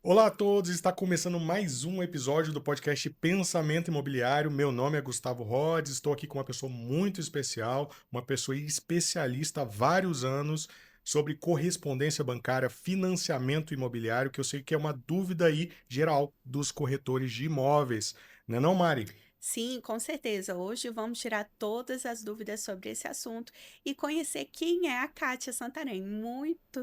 Olá a todos, está começando mais um episódio do podcast Pensamento Imobiliário. Meu nome é Gustavo Rhodes, estou aqui com uma pessoa muito especial, uma pessoa especialista há vários anos sobre correspondência bancária, financiamento imobiliário, que eu sei que é uma dúvida aí geral dos corretores de imóveis. Não é não, Mari? Sim, com certeza. Hoje vamos tirar todas as dúvidas sobre esse assunto e conhecer quem é a Kátia Santarém.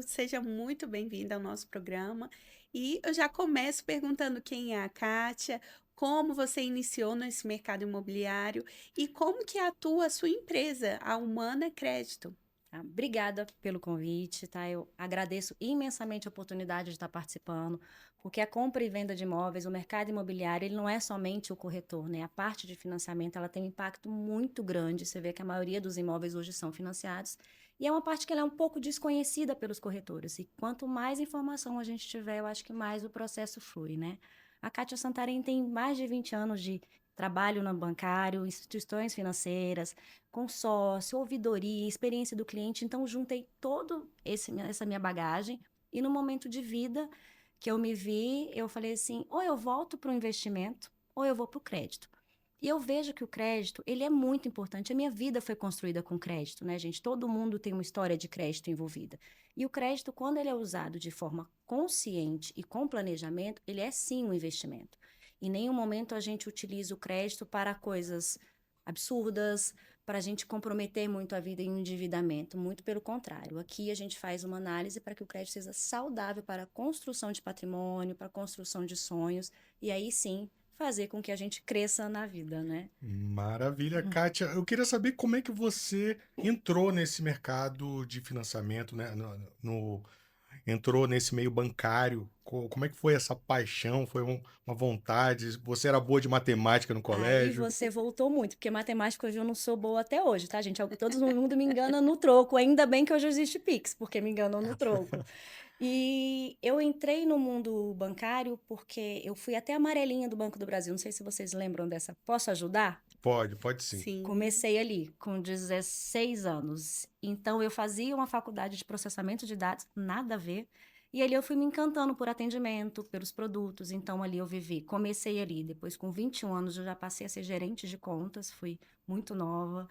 Seja muito bem-vinda ao nosso programa. E eu já começo perguntando quem é a Kátia, como você iniciou nesse mercado imobiliário e como que atua a sua empresa, a Humana Crédito. Tá? Obrigada pelo convite, tá? Eu agradeço imensamente a oportunidade de estar participando, porque a compra e venda de imóveis, o mercado imobiliário, ele não é somente o corretor, né? A parte de financiamento, ela tem um impacto muito grande. Você vê que a maioria dos imóveis hoje são financiados e é uma parte que ela é um pouco desconhecida pelos corretores. E quanto mais informação a gente tiver, eu acho que mais o processo flui, né? A Kátia Santarém tem mais de 20 anos de trabalho no bancário, instituições financeiras, consórcio, ouvidoria, experiência do cliente. Então, juntei essa minha bagagem e no momento de vida que eu me vi, eu falei assim, ou eu volto para o investimento ou eu vou para o crédito. E eu vejo que o crédito, ele é muito importante. A minha vida foi construída com crédito, né, gente? Todo mundo tem uma história de crédito envolvida. E o crédito, quando ele é usado de forma consciente e com planejamento, ele é sim um investimento. Em nenhum momento a gente utiliza o crédito para coisas absurdas, para a gente comprometer muito a vida em um endividamento. Muito pelo contrário. Aqui a gente faz uma análise para que o crédito seja saudável para a construção de patrimônio, para a construção de sonhos, e aí sim fazer com que a gente cresça na vida, né? Maravilha, Kátia. Eu queria saber como é que você entrou nesse mercado de financiamento, né? Entrou nesse meio bancário. Como é que foi essa paixão? Foi uma vontade? Você era boa de matemática no Aí colégio? você voltou muito, porque matemática hoje eu não sou boa até hoje, tá, gente? Todo mundo me engana no troco. Ainda bem que hoje existe Pix, porque me enganam no troco. E eu entrei no mundo bancário porque eu fui até amarelinha do Banco do Brasil. Não sei se vocês lembram dessa. Posso ajudar? Pode sim. Sim. Comecei ali com 16 anos. Então eu fazia uma faculdade de processamento de dados, nada a ver. E ali eu fui me encantando por atendimento, pelos produtos. Então ali eu vivi. Comecei ali, depois com 21 anos eu já passei a ser gerente de contas, fui muito nova.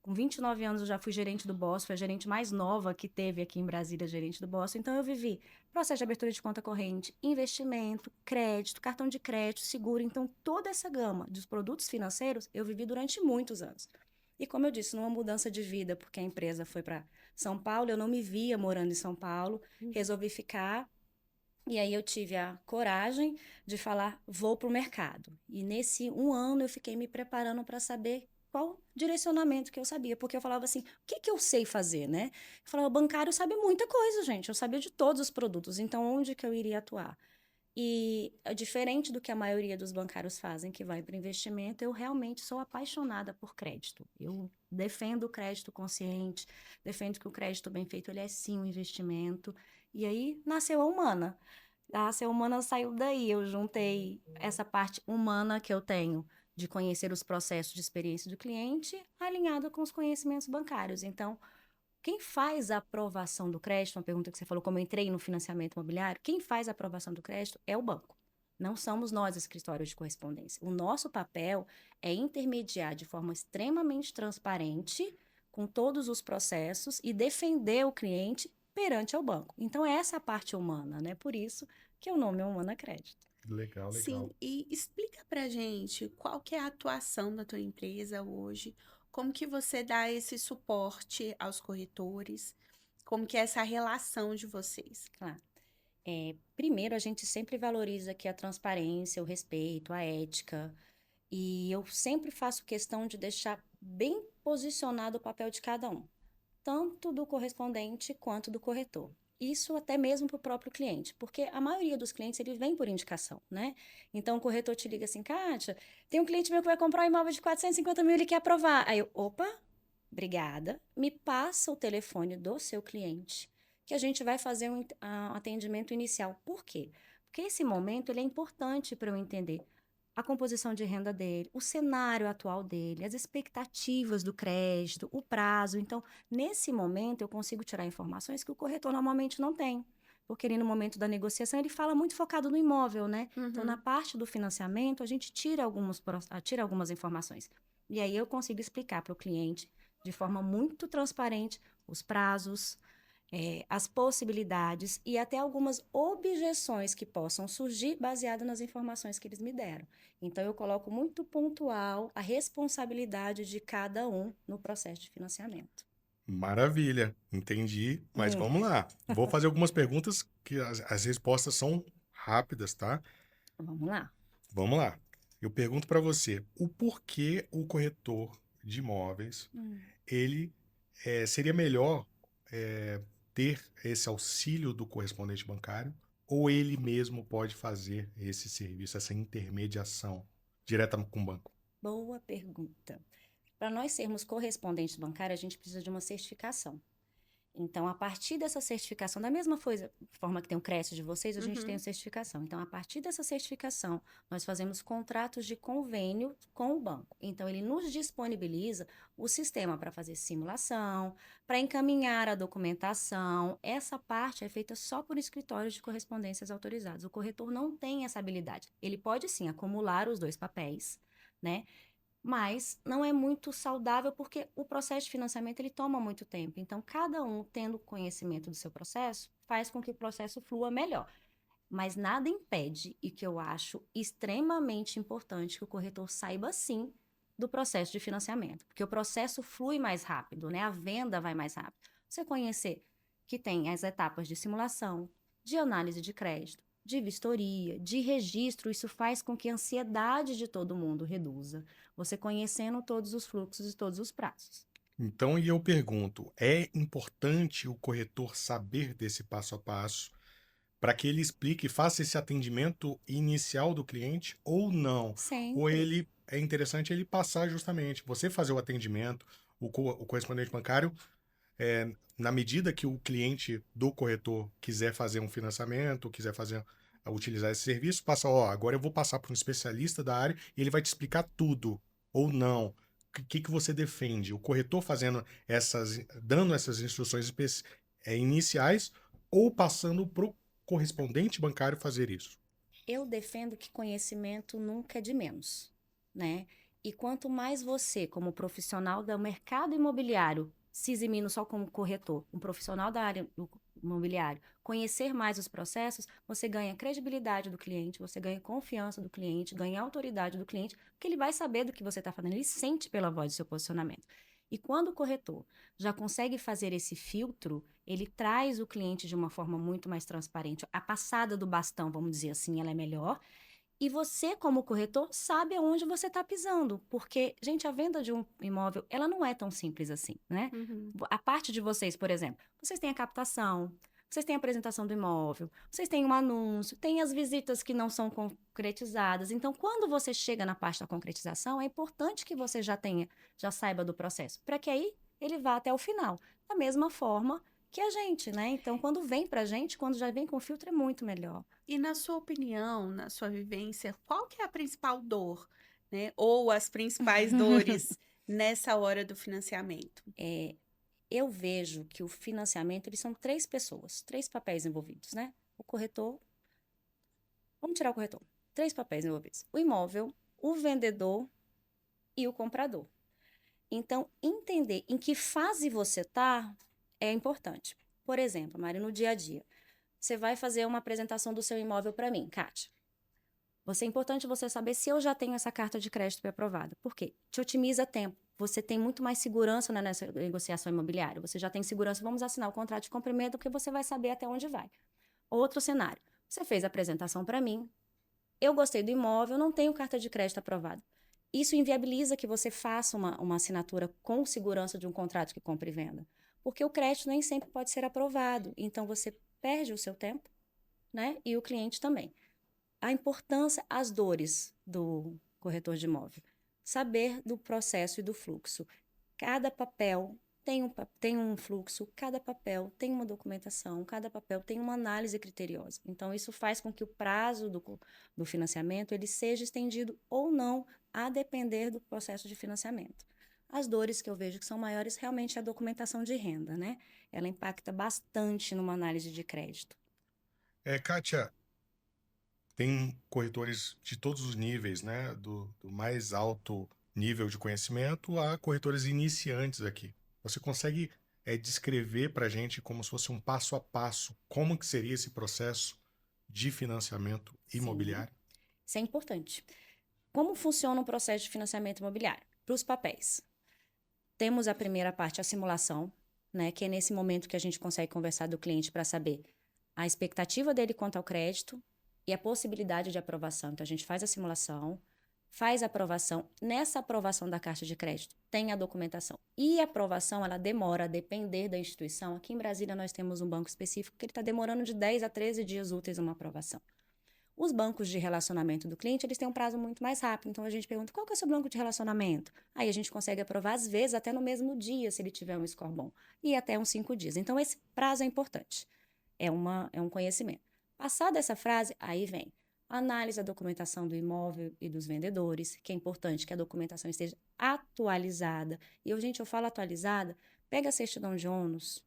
Com 29 anos eu já fui gerente do Boston, foi a gerente mais nova que teve aqui em Brasília, gerente do Boston. Então eu vivi processo de abertura de conta corrente, investimento, crédito, cartão de crédito, seguro. Então toda essa gama dos produtos financeiros eu vivi durante muitos anos. E como eu disse, numa mudança de vida, porque a empresa foi para São Paulo, eu não me via morando em São Paulo, resolvi ficar. E aí eu tive a coragem de falar, vou para o mercado. E nesse um ano eu fiquei me preparando para saber qual direcionamento que eu sabia, porque eu falava assim, o que que eu sei fazer, né? Eu falava, o bancário sabe muita coisa, gente, eu sabia de todos os produtos, então onde que eu iria atuar? E é diferente do que a maioria dos bancários fazem, que vai para investimento, eu realmente sou apaixonada por crédito. Eu defendo o crédito consciente, defendo que o crédito bem feito, ele é sim um investimento. E aí nasceu a Humana. A Ser Humana saiu daí. Eu juntei essa parte humana que eu tenho de conhecer os processos de experiência do cliente, alinhado com os conhecimentos bancários. Então, quem faz a aprovação do crédito, uma pergunta que você falou, como eu entrei no financiamento imobiliário, quem faz a aprovação do crédito é o banco. Não somos nós, escritórios de correspondência. O nosso papel é intermediar de forma extremamente transparente com todos os processos e defender o cliente perante ao banco. Então, essa é a parte humana, né? Por isso que o nome é Humana Crédito. Legal, Sim, legal. e explica pra gente qual que é a atuação da tua empresa hoje, como que você dá esse suporte aos corretores, como que é essa relação de vocês. Claro. Primeiro, a gente sempre valoriza aqui a transparência, o respeito, a ética. E eu sempre faço questão de deixar bem posicionado o papel de cada um, tanto do correspondente quanto do corretor. Isso até mesmo para o próprio cliente, porque a maioria dos clientes ele vem por indicação, né? Então o corretor te liga assim, Kátia, tem um cliente meu que vai comprar um imóvel de 450 mil, ele quer aprovar. Aí eu, opa, obrigada, me passa o telefone do seu cliente, que a gente vai fazer um atendimento inicial. Por quê? Porque esse momento ele é importante para eu entender a composição de renda dele, o cenário atual dele, as expectativas do crédito, o prazo. Então, nesse momento, eu consigo tirar informações que o corretor normalmente não tem. porque ali no momento da negociação ele fala muito focado no imóvel, né? Então, na parte do financiamento, a gente tira algumas informações. E aí eu consigo explicar para o cliente, de forma muito transparente, os prazos, as possibilidades e até algumas objeções que possam surgir baseadas nas informações que eles me deram. Então, eu coloco muito pontual a responsabilidade de cada um no processo de financiamento. Maravilha, entendi. Mas vamos lá. Vou fazer algumas perguntas que as respostas são rápidas, tá? Vamos lá. Vamos lá. Eu pergunto para você, o porquê o corretor de imóveis, ele seria melhor ter esse auxílio do correspondente bancário ou ele mesmo pode fazer esse serviço, essa intermediação direta com o banco? Boa pergunta. Para nós sermos correspondentes bancários, a gente precisa de uma certificação. Então, a partir dessa certificação, da mesma forma que tem o crédito de vocês, a gente tem a certificação. Então, a partir dessa certificação, nós fazemos contratos de convênio com o banco. Então, ele nos disponibiliza o sistema para fazer simulação, para encaminhar a documentação. Essa parte é feita só por escritórios de correspondências autorizados. O corretor não tem essa habilidade. Ele pode, sim, acumular os 2 papéis, né? Mas não é muito saudável porque o processo de financiamento ele toma muito tempo. Então, cada um tendo conhecimento do seu processo faz com que o processo flua melhor. Mas nada impede, e que eu acho extremamente importante, que o corretor saiba sim do processo de financiamento. Porque o processo flui mais rápido, né? A venda vai mais rápido. Você conhecer que tem as etapas de simulação, de análise de crédito, de vistoria, de registro, isso faz com que a ansiedade de todo mundo reduza. Você conhecendo todos os fluxos e todos os prazos. Então, e eu pergunto, é importante o corretor saber desse passo a passo para que ele explique e faça esse atendimento inicial do cliente ou não? Ou Sempre. ele é interessante ele passar justamente, você fazer o atendimento, o correspondente bancário, na medida que o cliente do corretor quiser fazer um financiamento, quiser utilizar esse serviço, passa, ó, agora eu vou passar para um especialista da área e ele vai te explicar tudo, ou não. O que você defende? O corretor dando essas instruções iniciais ou passando para o correspondente bancário fazer isso? Eu defendo que conhecimento nunca é de menos, né? E quanto mais você, como profissional do mercado imobiliário, se eximindo só como corretor, um profissional da área do imobiliário, conhecer mais os processos, você ganha credibilidade do cliente, você ganha confiança do cliente, ganha autoridade do cliente, porque ele vai saber do que você está fazendo, ele sente pela voz do seu posicionamento. E quando o corretor já consegue fazer esse filtro, ele traz o cliente de uma forma muito mais transparente. A passada do bastão, vamos dizer assim, ela é melhor. E você, como corretor, sabe aonde você está pisando. Porque, gente, a venda de um imóvel, ela não é tão simples assim, né? A parte de vocês, por exemplo, vocês têm a captação, vocês têm a apresentação do imóvel, vocês têm um anúncio, tem as visitas que não são concretizadas. Então, quando você chega na parte da concretização, é importante que você já saiba do processo, para que aí ele vá até o final. Da mesma forma que a gente, né? Então, quando vem pra gente, quando já vem com filtro, é muito melhor. E na sua opinião, na sua vivência, qual que é a principal dor, né? Ou as principais dores nessa hora do financiamento? Eu vejo que o financiamento, eles são 3 pessoas, 3 papéis envolvidos, né? O corretor, vamos tirar o corretor, 3 papéis envolvidos. O imóvel, o vendedor e o comprador. Então, entender em que fase você está é importante. Por exemplo, Mari, no dia a dia, você vai fazer uma apresentação do seu imóvel para mim, Kátia. É importante você saber se eu já tenho essa carta de crédito aprovada. Por quê? Te otimiza tempo. Você tem muito mais segurança nessa negociação imobiliária. Você já tem segurança, vamos assinar o contrato de compra-venda, porque você vai saber até onde vai. Outro cenário. Você fez a apresentação para mim, eu gostei do imóvel, não tenho carta de crédito aprovada. Isso inviabiliza que você faça uma assinatura com segurança de um contrato de compra e venda. Porque o crédito nem sempre pode ser aprovado. Então, você perde o seu tempo, né? E o cliente também. A importância, as dores do corretor de imóvel. Saber do processo e do fluxo. Cada papel tem um fluxo, cada papel tem uma documentação, cada papel tem uma análise criteriosa. Então, isso faz com que o prazo do financiamento ele seja estendido ou não, a depender do processo de financiamento. As dores que eu vejo que são maiores realmente é a documentação de renda, né? Ela impacta bastante numa análise de crédito. Kátia, tem corretores de todos os níveis, né? Do mais alto nível de conhecimento a corretores iniciantes aqui. Você consegue descrever para a gente como se fosse um passo a passo, como que seria esse processo de financiamento Sim, imobiliário? isso é importante. Como funciona o processo de financiamento imobiliário? Para os papéis. Temos a primeira parte, a simulação, né? Que é nesse momento que a gente consegue conversar do cliente para saber a expectativa dele quanto ao crédito e a possibilidade de aprovação. Então, a gente faz a simulação, faz a aprovação. Nessa aprovação da caixa de crédito, tem a documentação. E a aprovação, ela demora a depender da instituição. Aqui em Brasília, nós temos um banco específico que ele está demorando de 10 a 13 dias úteis uma aprovação. Os bancos de relacionamento do cliente, eles têm um prazo muito mais rápido. Então, a gente pergunta, qual que é o seu banco de relacionamento? Aí, a gente consegue aprovar, às vezes, até no mesmo dia, se ele tiver um score bom. E até uns 5 dias. Então, esse prazo é importante. É um conhecimento. Passada essa frase, aí vem a análise da documentação do imóvel e dos vendedores, que é importante que a documentação esteja atualizada. E, gente, eu falo atualizada, pega a certidão de ônus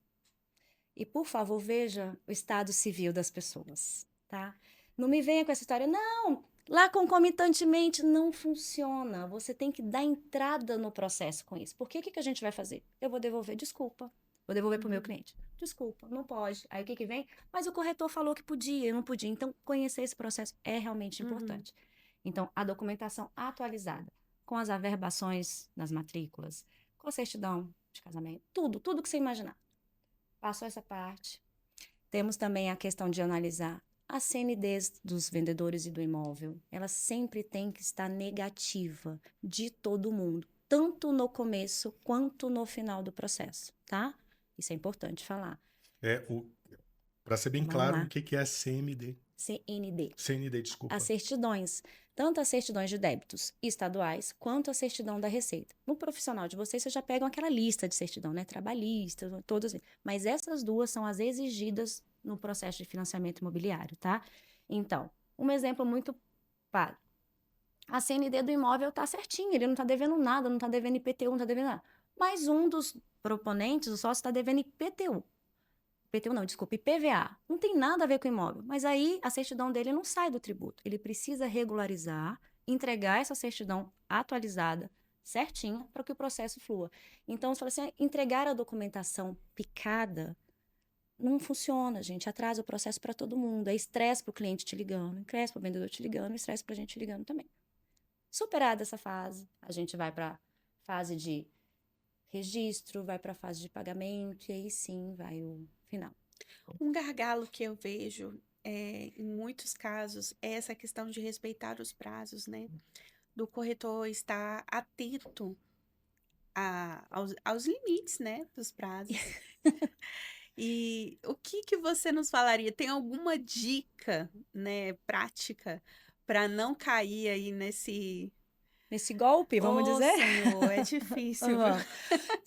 e, por favor, veja o estado civil das pessoas, tá? Não me venha com essa história, não, lá concomitantemente não funciona. Você tem que dar entrada no processo com isso. Por que que a gente vai fazer? Eu vou devolver, desculpa. Vou devolver para o meu cliente. Desculpa, não pode. Aí o que que vem? Mas o corretor falou que podia, eu não podia. Então, conhecer esse processo é realmente importante. Então, a documentação atualizada, com as averbações nas matrículas, com a certidão de casamento, tudo que você imaginar. Passou essa parte. Temos também a questão de analisar as CNDs dos vendedores e do imóvel. Ela sempre tem que estar negativa de todo mundo, tanto no começo quanto no final do processo, tá? Isso é importante falar. Para ser bem Vamos claro, o lá. que que é CMD? CND. CND, As desculpa. certidões, tanto as certidões de débitos estaduais, quanto a certidão da Receita. No profissional de vocês já pegam aquela lista de certidão, né? Trabalhista, todas. Mas essas duas são as exigidas no processo de financiamento imobiliário, tá? Então, um exemplo muito claro. A CND do imóvel tá certinho, ele não tá devendo nada, não tá devendo IPTU, não tá devendo nada. Mas um dos proponentes, o sócio, está devendo IPTU. IPTU não, desculpa, IPVA. Não tem nada a ver com o imóvel. Mas aí a certidão dele não sai do tributo. Ele precisa regularizar, entregar essa certidão atualizada, certinha, para que o processo flua. Então, você fala assim, entregar a documentação picada não funciona, gente. Atrasa o processo para todo mundo. É estresse para o cliente te ligando, estresse para o vendedor te ligando, estresse para a gente te ligando também. Superada essa fase, a gente vai para a fase de registro, vai para a fase de pagamento, e aí sim vai o final. Um gargalo que eu vejo em muitos casos é essa questão de respeitar os prazos, né? Do corretor estar atento aos limites, né? Dos prazos. E o que que você nos falaria? Tem alguma dica, né, prática para não cair aí nesse. Nesse golpe, vamos Oh, dizer? Senhor, é difícil, viu? Vamos.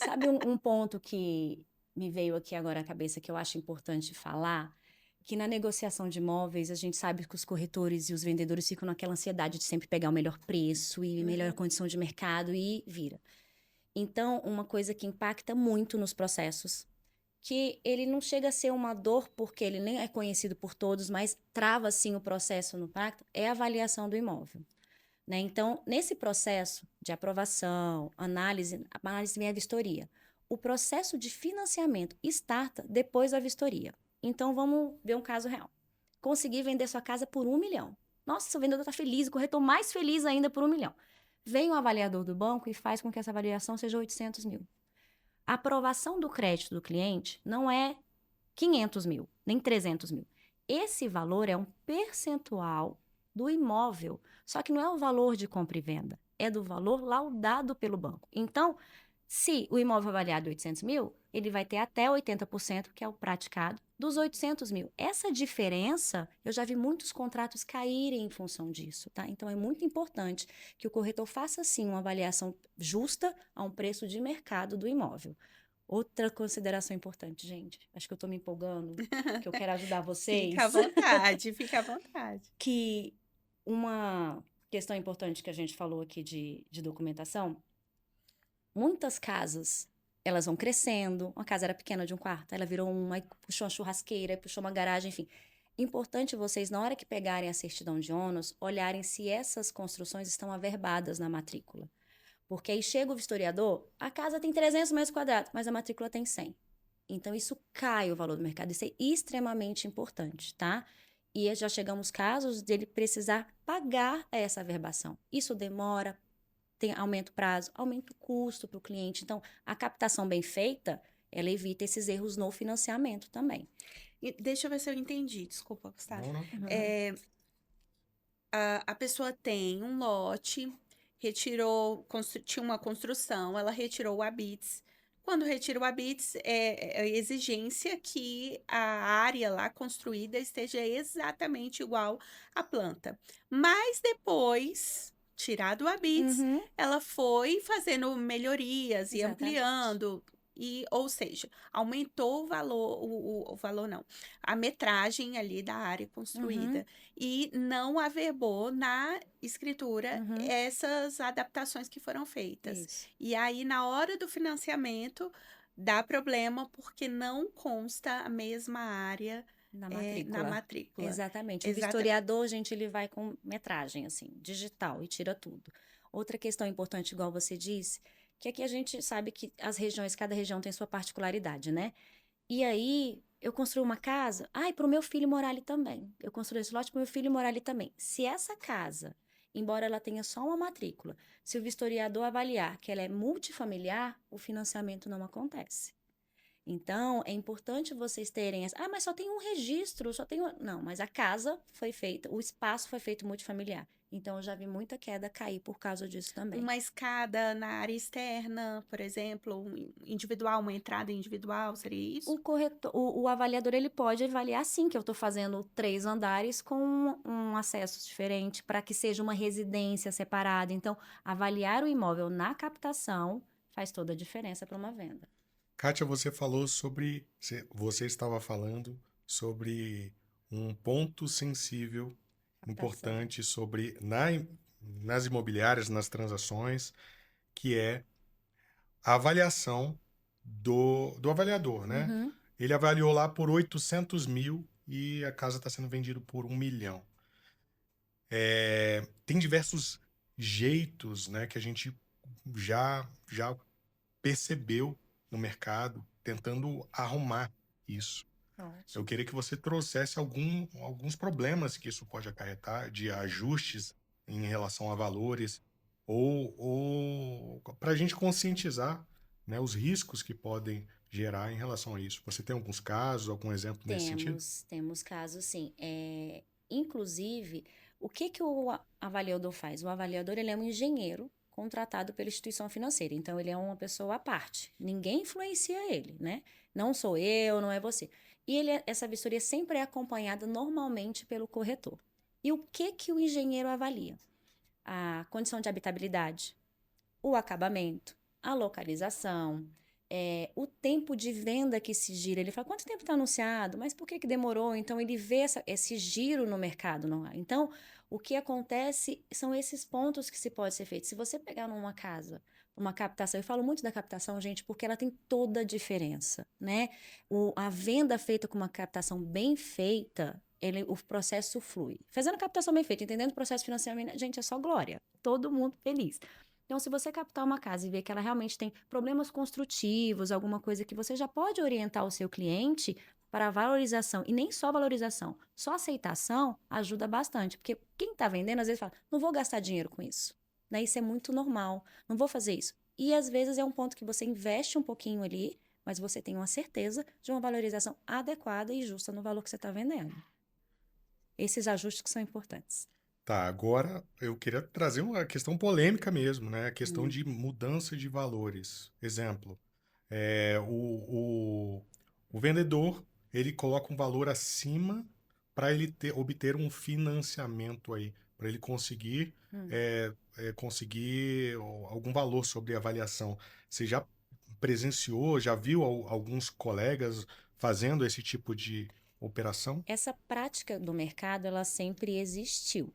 Sabe um ponto que me veio aqui agora à cabeça que eu acho importante falar? Que na negociação de imóveis, a gente sabe que os corretores e os vendedores ficam naquela ansiedade de sempre pegar o melhor preço e melhor condição de mercado e vira. Então, uma coisa que impacta muito nos processos, que ele não chega a ser uma dor porque ele nem é conhecido por todos, mas trava sim o processo no pacto, é a avaliação do imóvel. Né? Então, nesse processo de aprovação, análise vem a vistoria. O processo de financiamento starta depois da vistoria. Então, vamos ver um caso real. Consegui vender sua casa por 1 milhão. Nossa, o vendedor está feliz, o corretor mais feliz ainda por 1 milhão. Vem o avaliador do banco e faz com que essa avaliação seja 800 mil. A aprovação do crédito do cliente não é 500 mil, nem 300 mil. Esse valor é um percentual do imóvel, só que não é o valor de compra e venda, é do valor laudado pelo banco. Então, se o imóvel é avaliado 800 mil, ele vai ter até 80%, que é o praticado, dos 800 mil. Essa diferença, eu já vi muitos contratos caírem em função disso, tá? Então, é muito importante que o corretor faça, sim, uma avaliação justa a um preço de mercado do imóvel. Outra consideração importante, gente, acho que eu tô me empolgando, que eu quero ajudar vocês. Fica à vontade, fica à vontade. Que uma questão importante que a gente falou aqui de documentação, muitas casas, elas vão crescendo, uma casa era pequena de um quarto, ela virou uma, aí puxou uma churrasqueira, aí puxou uma garagem, enfim. Importante vocês, na hora que pegarem a certidão de ônus, olharem se essas construções estão averbadas na matrícula. Porque aí chega o vistoriador, a casa tem 300 metros quadrados, mas a matrícula tem 100. Então, isso cai o valor do mercado. Isso é extremamente importante, tá? E já chegamos casos dele precisar pagar essa averbação. Isso demora, aumenta o prazo, aumenta o custo para o cliente. Então, a captação bem feita, ela evita esses erros no financiamento também. E deixa eu ver se eu entendi. Desculpa, Gustavo. Não, não. É, a pessoa tem um lote, tinha uma construção, ela retirou o habits. Quando retira o habits, é exigência que a área lá construída esteja exatamente igual à planta. Mas depois, tirado o habits, Uhum, ela foi fazendo melhorias e exatamente. ampliando. Ou seja, aumentou o valor, o valor não, a metragem ali da área Uhum, construída. E não averbou na escritura uhum, essas adaptações que foram feitas. isso. E aí, na hora do financiamento, dá problema porque não consta a mesma área Na na matrícula. matrícula. Exatamente. O Exata- vistoriador, gente, ele vai com metragem, assim, digital, e tira tudo. Outra questão importante, igual você disse, que aqui a gente sabe que as regiões, cada região tem sua particularidade, né? E aí, eu construí uma casa, para o meu filho morar ali também. Eu construí esse lote para o meu filho morar ali também. Se essa casa, embora ela tenha só uma matrícula, se o vistoriador avaliar que ela é multifamiliar, o financiamento não acontece. Então, é importante vocês terem mas só tem um registro, só tem Não, mas a casa foi feita, o espaço foi feito multifamiliar. Então, eu já vi muita queda cair por causa disso também. Uma escada na área externa, por exemplo, individual, uma entrada individual, seria isso? O avaliador, ele pode avaliar sim que eu estou fazendo 3 andares com um acesso diferente para que seja uma residência separada. Então, avaliar o imóvel na captação faz toda a diferença para uma venda. Kátia, você falou sobre. Você estava falando sobre um ponto sensível, Captação. importante sobre nas imobiliárias, nas transações, que é a avaliação do avaliador, né? Uhum. Ele avaliou lá por 800 mil e a casa está sendo vendida por 1 milhão. Tem diversos jeitos, né, que a gente já percebeu no mercado tentando arrumar isso. Eu Ótimo. queria que você trouxesse alguns problemas que isso pode acarretar, de ajustes em relação a valores, ou para a gente conscientizar, né, os riscos que podem gerar em relação a isso. Você tem alguns casos, algum exemplo nesse sentido? Temos casos sim. Inclusive, o que o avaliador faz? O avaliador, ele é um engenheiro contratado pela instituição financeira. Então, ele é uma pessoa à parte. Ninguém influencia ele, né? Não sou eu, não é você. E essa vistoria sempre é acompanhada normalmente pelo corretor. E o que o engenheiro avalia? A condição de habitabilidade, o acabamento, a localização, o tempo de venda que se gira. Ele fala, quanto tempo está anunciado? Mas por que demorou? Então, ele vê esse giro no mercado. Então, o que acontece são esses pontos que se pode ser feito. Se você pegar numa casa, uma captação, eu falo muito da captação, gente, porque ela tem toda a diferença, né? A venda feita com uma captação bem feita, o processo flui. Fazendo a captação bem feita, entendendo o processo de financiamento, gente, é só glória. Todo mundo feliz. Então, se você captar uma casa e ver que ela realmente tem problemas construtivos, alguma coisa que você já pode orientar o seu cliente para a valorização, e nem só valorização, só aceitação ajuda bastante, porque quem está vendendo às vezes fala, não vou gastar dinheiro com isso, né? Isso é muito normal, não vou fazer isso. E às vezes é um ponto que você investe um pouquinho ali, mas você tem uma certeza de uma valorização adequada e justa no valor que você está vendendo. Esses ajustes que são importantes. Tá, agora eu queria trazer uma questão polêmica mesmo, né? A questão de mudança de valores. Exemplo, o vendedor, ele coloca um valor acima para ele obter um financiamento aí, para ele conseguir conseguir algum valor sobre a avaliação. Você já presenciou, já viu alguns colegas fazendo esse tipo de operação? Essa prática do mercado, ela sempre existiu.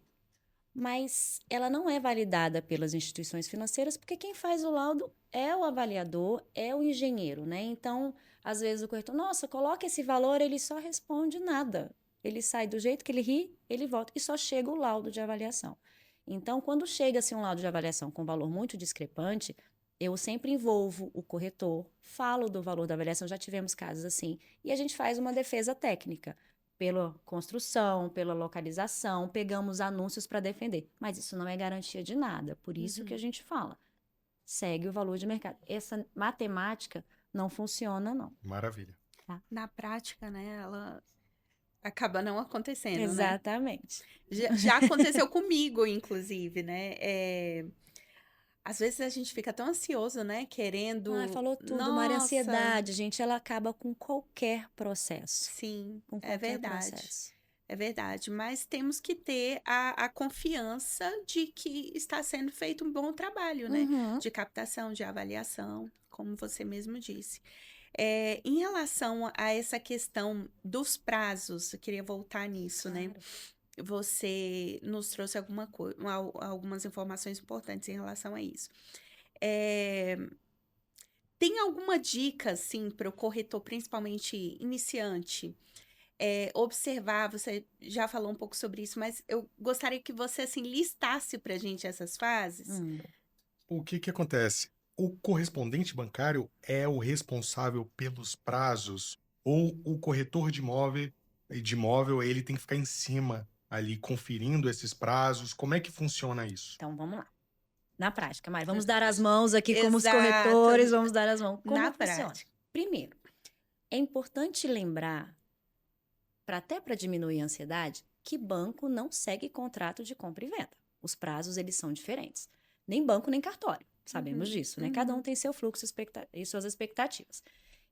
Mas ela não é validada pelas instituições financeiras, porque quem faz o laudo é o avaliador, é o engenheiro, né? Então, às vezes o corretor, nossa, coloca esse valor, ele só responde nada. ele sai do jeito que ele ri, ele volta e só chega o laudo de avaliação. Então, quando chega assim, um laudo de avaliação com valor muito discrepante, eu sempre envolvo o corretor, falo do valor da avaliação, já tivemos casos assim, e a gente faz uma defesa técnica pela construção, pela localização, pegamos anúncios para defender. Mas isso não é garantia de nada, por isso que a gente fala. Segue o valor de mercado. Essa matemática não funciona, não. Maravilha. Na prática, né, ela acaba não acontecendo, né? Exatamente. Já aconteceu comigo, inclusive, né? Às vezes a gente fica tão ansioso, né? Querendo. Ai, falou tudo, Mari. A ansiedade, gente, ela acaba com qualquer processo. Sim, Com é qualquer verdade. processo. É verdade. Mas temos que ter a confiança de que está sendo feito um bom trabalho, né? Uhum. De captação, de avaliação, como você mesmo disse. Em relação a essa questão dos prazos, eu queria voltar nisso, né? Claro. Você nos trouxe algumas informações importantes em relação a isso. Tem alguma dica, assim, para o corretor, principalmente iniciante, observar? Você já falou um pouco sobre isso, mas eu gostaria que você, assim, listasse para a gente essas fases. O que acontece? O correspondente bancário é o responsável pelos prazos ou o corretor de imóvel, ele tem que ficar em cima ali conferindo esses prazos? Como é que funciona isso? Então, vamos lá. Na prática, Mari, vamos dar as mãos aqui como os Exato. corretores, vamos dar as mãos. Como Na funciona? prática. Primeiro, é importante lembrar, até para diminuir a ansiedade, que banco não segue contrato de compra e venda. Os prazos, eles são diferentes. Nem banco, nem cartório. Sabemos disso, né? Cada um tem seu fluxo e suas expectativas.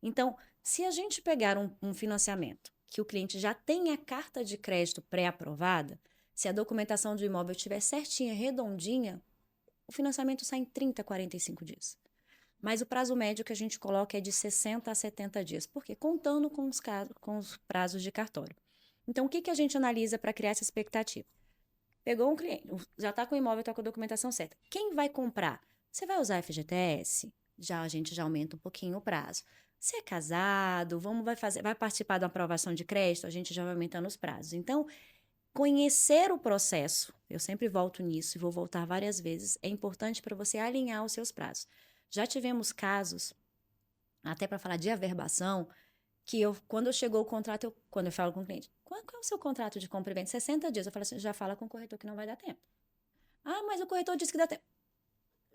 Então, se a gente pegar um financiamento que o cliente já tem a carta de crédito pré-aprovada, se a documentação do imóvel estiver certinha, redondinha, o financiamento sai em 30, 45 dias. Mas o prazo médio que a gente coloca é de 60 a 70 dias. Por quê? Contando com os prazos de cartório. Então, o que a gente analisa para criar essa expectativa? Pegou um cliente, já está com o imóvel, está com a documentação certa. Quem vai comprar? Você vai usar FGTS? A gente já aumenta um pouquinho o prazo. Se é casado, vai participar da aprovação de crédito, a gente já vai aumentando os prazos. Então, conhecer o processo, eu sempre volto nisso e vou voltar várias vezes, é importante para você alinhar os seus prazos. Já tivemos casos, até para falar de averbação, que quando chegou o contrato, quando eu falo com o cliente, qual é o seu contrato de compra e venda? 60 dias. Eu falo assim, já fala com o corretor que não vai dar tempo. Ah, mas o corretor disse que dá tempo.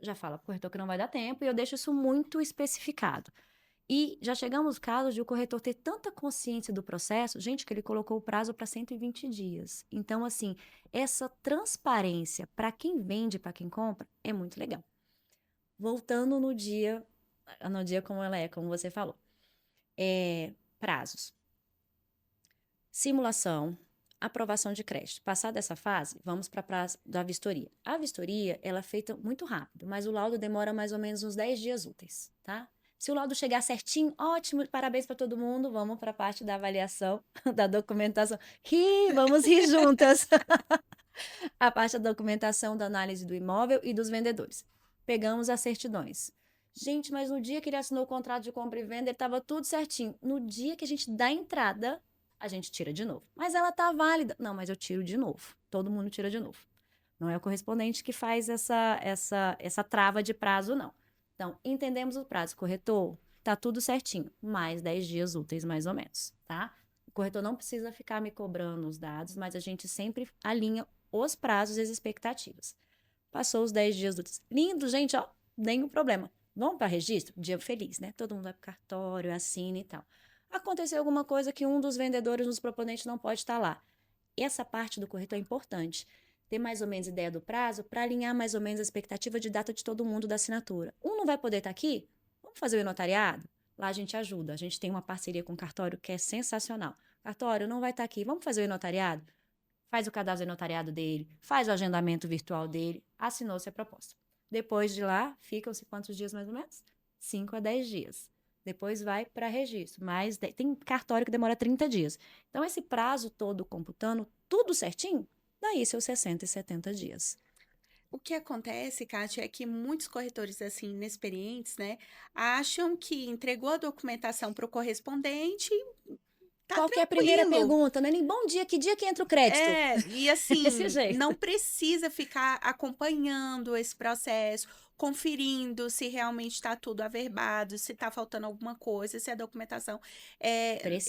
Já fala com o corretor que não vai dar tempo e eu deixo isso muito especificado. E já chegamos no caso de o corretor ter tanta consciência do processo, gente, que ele colocou o prazo para 120 dias. Então, assim, essa transparência para quem vende, para quem compra, é muito legal. Voltando no dia como ela é, como você falou. Prazos. Simulação, aprovação de crédito. Passada essa fase, vamos para a prazo da vistoria. A vistoria, ela é feita muito rápido, mas o laudo demora mais ou menos uns 10 dias úteis, tá? Se o laudo chegar certinho, ótimo, parabéns para todo mundo. Vamos para a parte da avaliação, da documentação. Vamos rir juntas. A parte da documentação, da análise do imóvel e dos vendedores. Pegamos as certidões. Gente, mas no dia que ele assinou o contrato de compra e venda, ele estava tudo certinho. No dia que a gente dá entrada, a gente tira de novo. Mas ela está válida. Não, mas eu tiro de novo. Todo mundo tira de novo. Não é o correspondente que faz essa trava de prazo, não. Então, entendemos o prazo. Corretor, tá tudo certinho. Mais 10 dias úteis, mais ou menos, tá? O corretor não precisa ficar me cobrando os dados, mas a gente sempre alinha os prazos e as expectativas. Passou os 10 dias úteis. Lindo, gente, ó, nenhum problema. Vamos para registro? Dia feliz, né? Todo mundo vai para o cartório, assina e tal. Aconteceu alguma coisa que um dos vendedores, dos proponentes, não pode estar lá. Essa parte do corretor é importante. Ter mais ou menos ideia do prazo para alinhar mais ou menos a expectativa de data de todo mundo da assinatura. Um não vai poder estar aqui? Vamos fazer o notariado? Lá a gente ajuda. A gente tem uma parceria com o cartório que é sensacional. Cartório não vai estar aqui. Vamos fazer o notariado? Faz o cadastro de notariado dele, faz o agendamento virtual dele, assinou-se a proposta. Depois de lá, ficam-se quantos dias mais ou menos? 5 a 10 dias. Depois vai para registro. Tem cartório que demora 30 dias. Então, esse prazo todo computando, tudo certinho, daí seus 60 e 70 dias. O que acontece, Kátia, é que muitos corretores, assim, inexperientes, né, acham que entregou a documentação para o correspondente, tá Qual que é a primeira tranquilo. pergunta? Não é nem bom dia, que dia que entra o crédito? E assim, Desse jeito. não precisa ficar acompanhando esse processo, conferindo se realmente está tudo averbado, se está faltando alguma coisa, se a documentação.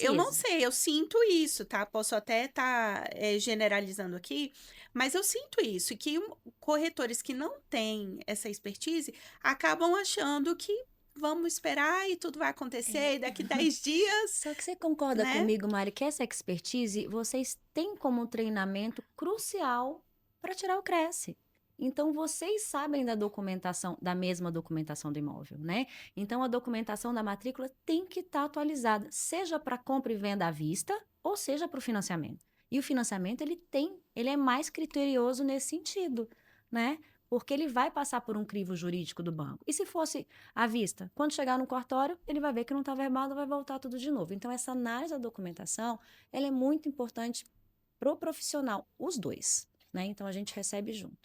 Eu não Precisa. sei, eu sinto isso, tá? Posso até estar generalizando aqui, mas eu sinto isso, que corretores que não têm essa expertise acabam achando que vamos esperar e tudo vai acontecer, e daqui 10 dias, Só que você concorda né? comigo, Mari, que essa expertise vocês têm como um treinamento crucial para tirar o Cresce. Então, vocês sabem da documentação, da mesma documentação do imóvel, né? Então, a documentação da matrícula tem que estar atualizada, seja para compra e venda à vista, ou seja para o financiamento. E o financiamento, ele é mais criterioso nesse sentido, né? Porque ele vai passar por um crivo jurídico do banco. E se fosse à vista, quando chegar no cartório, ele vai ver que não está verbado, vai voltar tudo de novo. Então, essa análise da documentação, ela é muito importante para o profissional, os dois, né? Então, a gente recebe junto.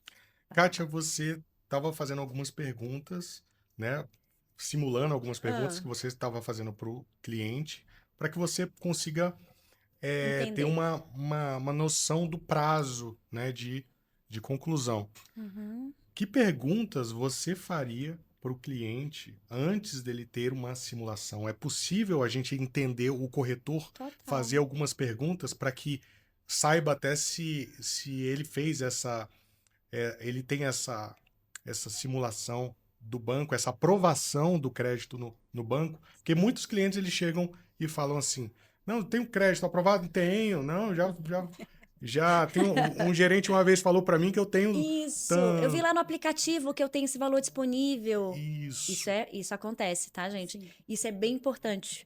Kátia, você estava fazendo algumas perguntas, né? Simulando algumas perguntas que você estava fazendo para o cliente, para que você consiga ter Entender. uma noção do prazo, né, de conclusão. Uhum. Que perguntas você faria para o cliente antes dele ter uma simulação? É possível a gente entender o corretor, Total. fazer algumas perguntas para que saiba até se ele fez ele tem essa simulação do banco, essa aprovação do crédito no banco? Porque muitos clientes eles chegam e falam assim: não, tenho crédito aprovado? Tenho, não, já tem um gerente uma vez falou para mim que eu tenho Isso. Eu vi tanto. lá no aplicativo que eu tenho esse valor disponível. Isso. Isso acontece, tá, gente? Sim. Isso é bem importante.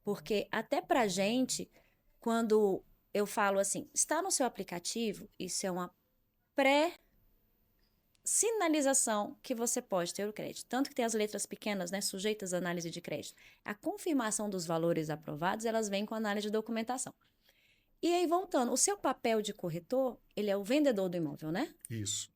Porque até pra gente, quando eu falo assim, está no seu aplicativo, isso é uma pré-sinalização que você pode ter o crédito. Tanto que tem as letras pequenas, né, sujeitas à análise de crédito. A confirmação dos valores aprovados, elas vêm com análise de documentação. E aí, voltando, o seu papel de corretor, ele é o vendedor do imóvel, né? Isso.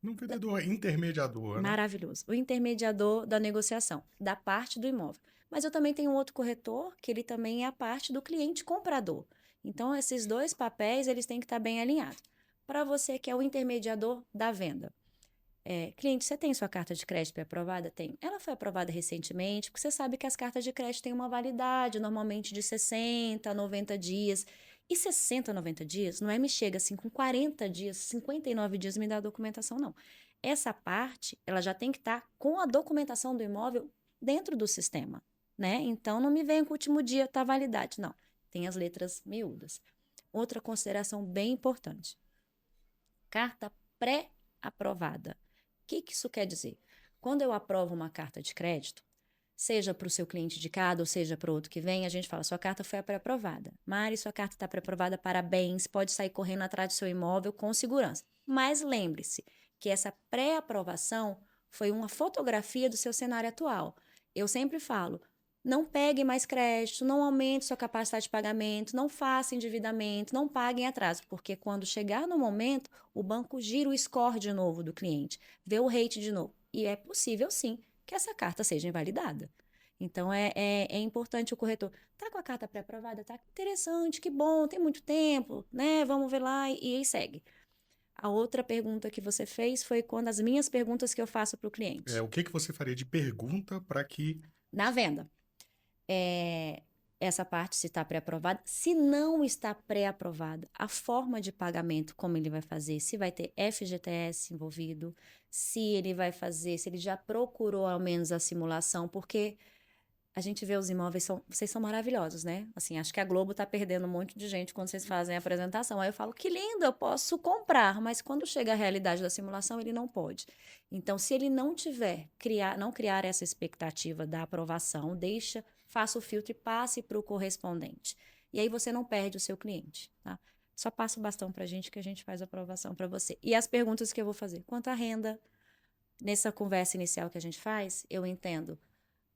Não vendedor, intermediador, né? Maravilhoso. O intermediador da negociação, da parte do imóvel. Mas eu também tenho um outro corretor, que ele também é a parte do cliente comprador. Então, esses dois papéis, eles têm que estar bem alinhados. Para você que é o intermediador da venda. Cliente, você tem sua carta de crédito aprovada? Tem. Ela foi aprovada recentemente, porque você sabe que as cartas de crédito têm uma validade, normalmente de 60 a 90 dias. E 60 a 90 dias não é me chega assim com 40 dias, 59 dias me dá a documentação, não. Essa parte, ela já tem que estar com a documentação do imóvel dentro do sistema, né? Então, não me venha com o último dia, tá validade. Não, tem as letras miúdas. Outra consideração bem importante. Carta pré-aprovada. O que isso quer dizer? Quando eu aprovo uma carta de crédito, seja para o seu cliente indicado ou seja para o outro que vem, a gente fala, sua carta foi pré-aprovada. Mari, sua carta está pré-aprovada, parabéns, pode sair correndo atrás do seu imóvel com segurança. Mas lembre-se que essa pré-aprovação foi uma fotografia do seu cenário atual. Eu sempre falo, não pegue mais crédito, não aumente sua capacidade de pagamento, não faça endividamento, não pague em atraso, porque quando chegar no momento, o banco gira o score de novo do cliente, vê o rate de novo. E é possível, sim, que essa carta seja invalidada. Então, é importante o corretor. Tá com a carta pré-aprovada? Tá interessante, que bom, tem muito tempo, né? Vamos ver lá e aí segue. A outra pergunta que você fez foi quando as minhas perguntas que eu faço para o cliente. O que você faria de pergunta para que... Na venda. Essa parte se está pré-aprovada. Se não está pré-aprovada, a forma de pagamento, como ele vai fazer, se vai ter FGTS envolvido, se ele vai fazer, se ele já procurou ao menos a simulação, porque a gente vê os imóveis, vocês são maravilhosos, né? Assim, acho que a Globo está perdendo um monte de gente quando vocês fazem a apresentação. Aí eu falo, que lindo, eu posso comprar, mas quando chega a realidade da simulação, ele não pode. Então, se ele não criar essa expectativa da aprovação, faça o filtro e passe para o correspondente. E aí você não perde o seu cliente, tá? Só passa o bastão para a gente que a gente faz a aprovação para você. E as perguntas que eu vou fazer. Quanto à renda, nessa conversa inicial que a gente faz, eu entendo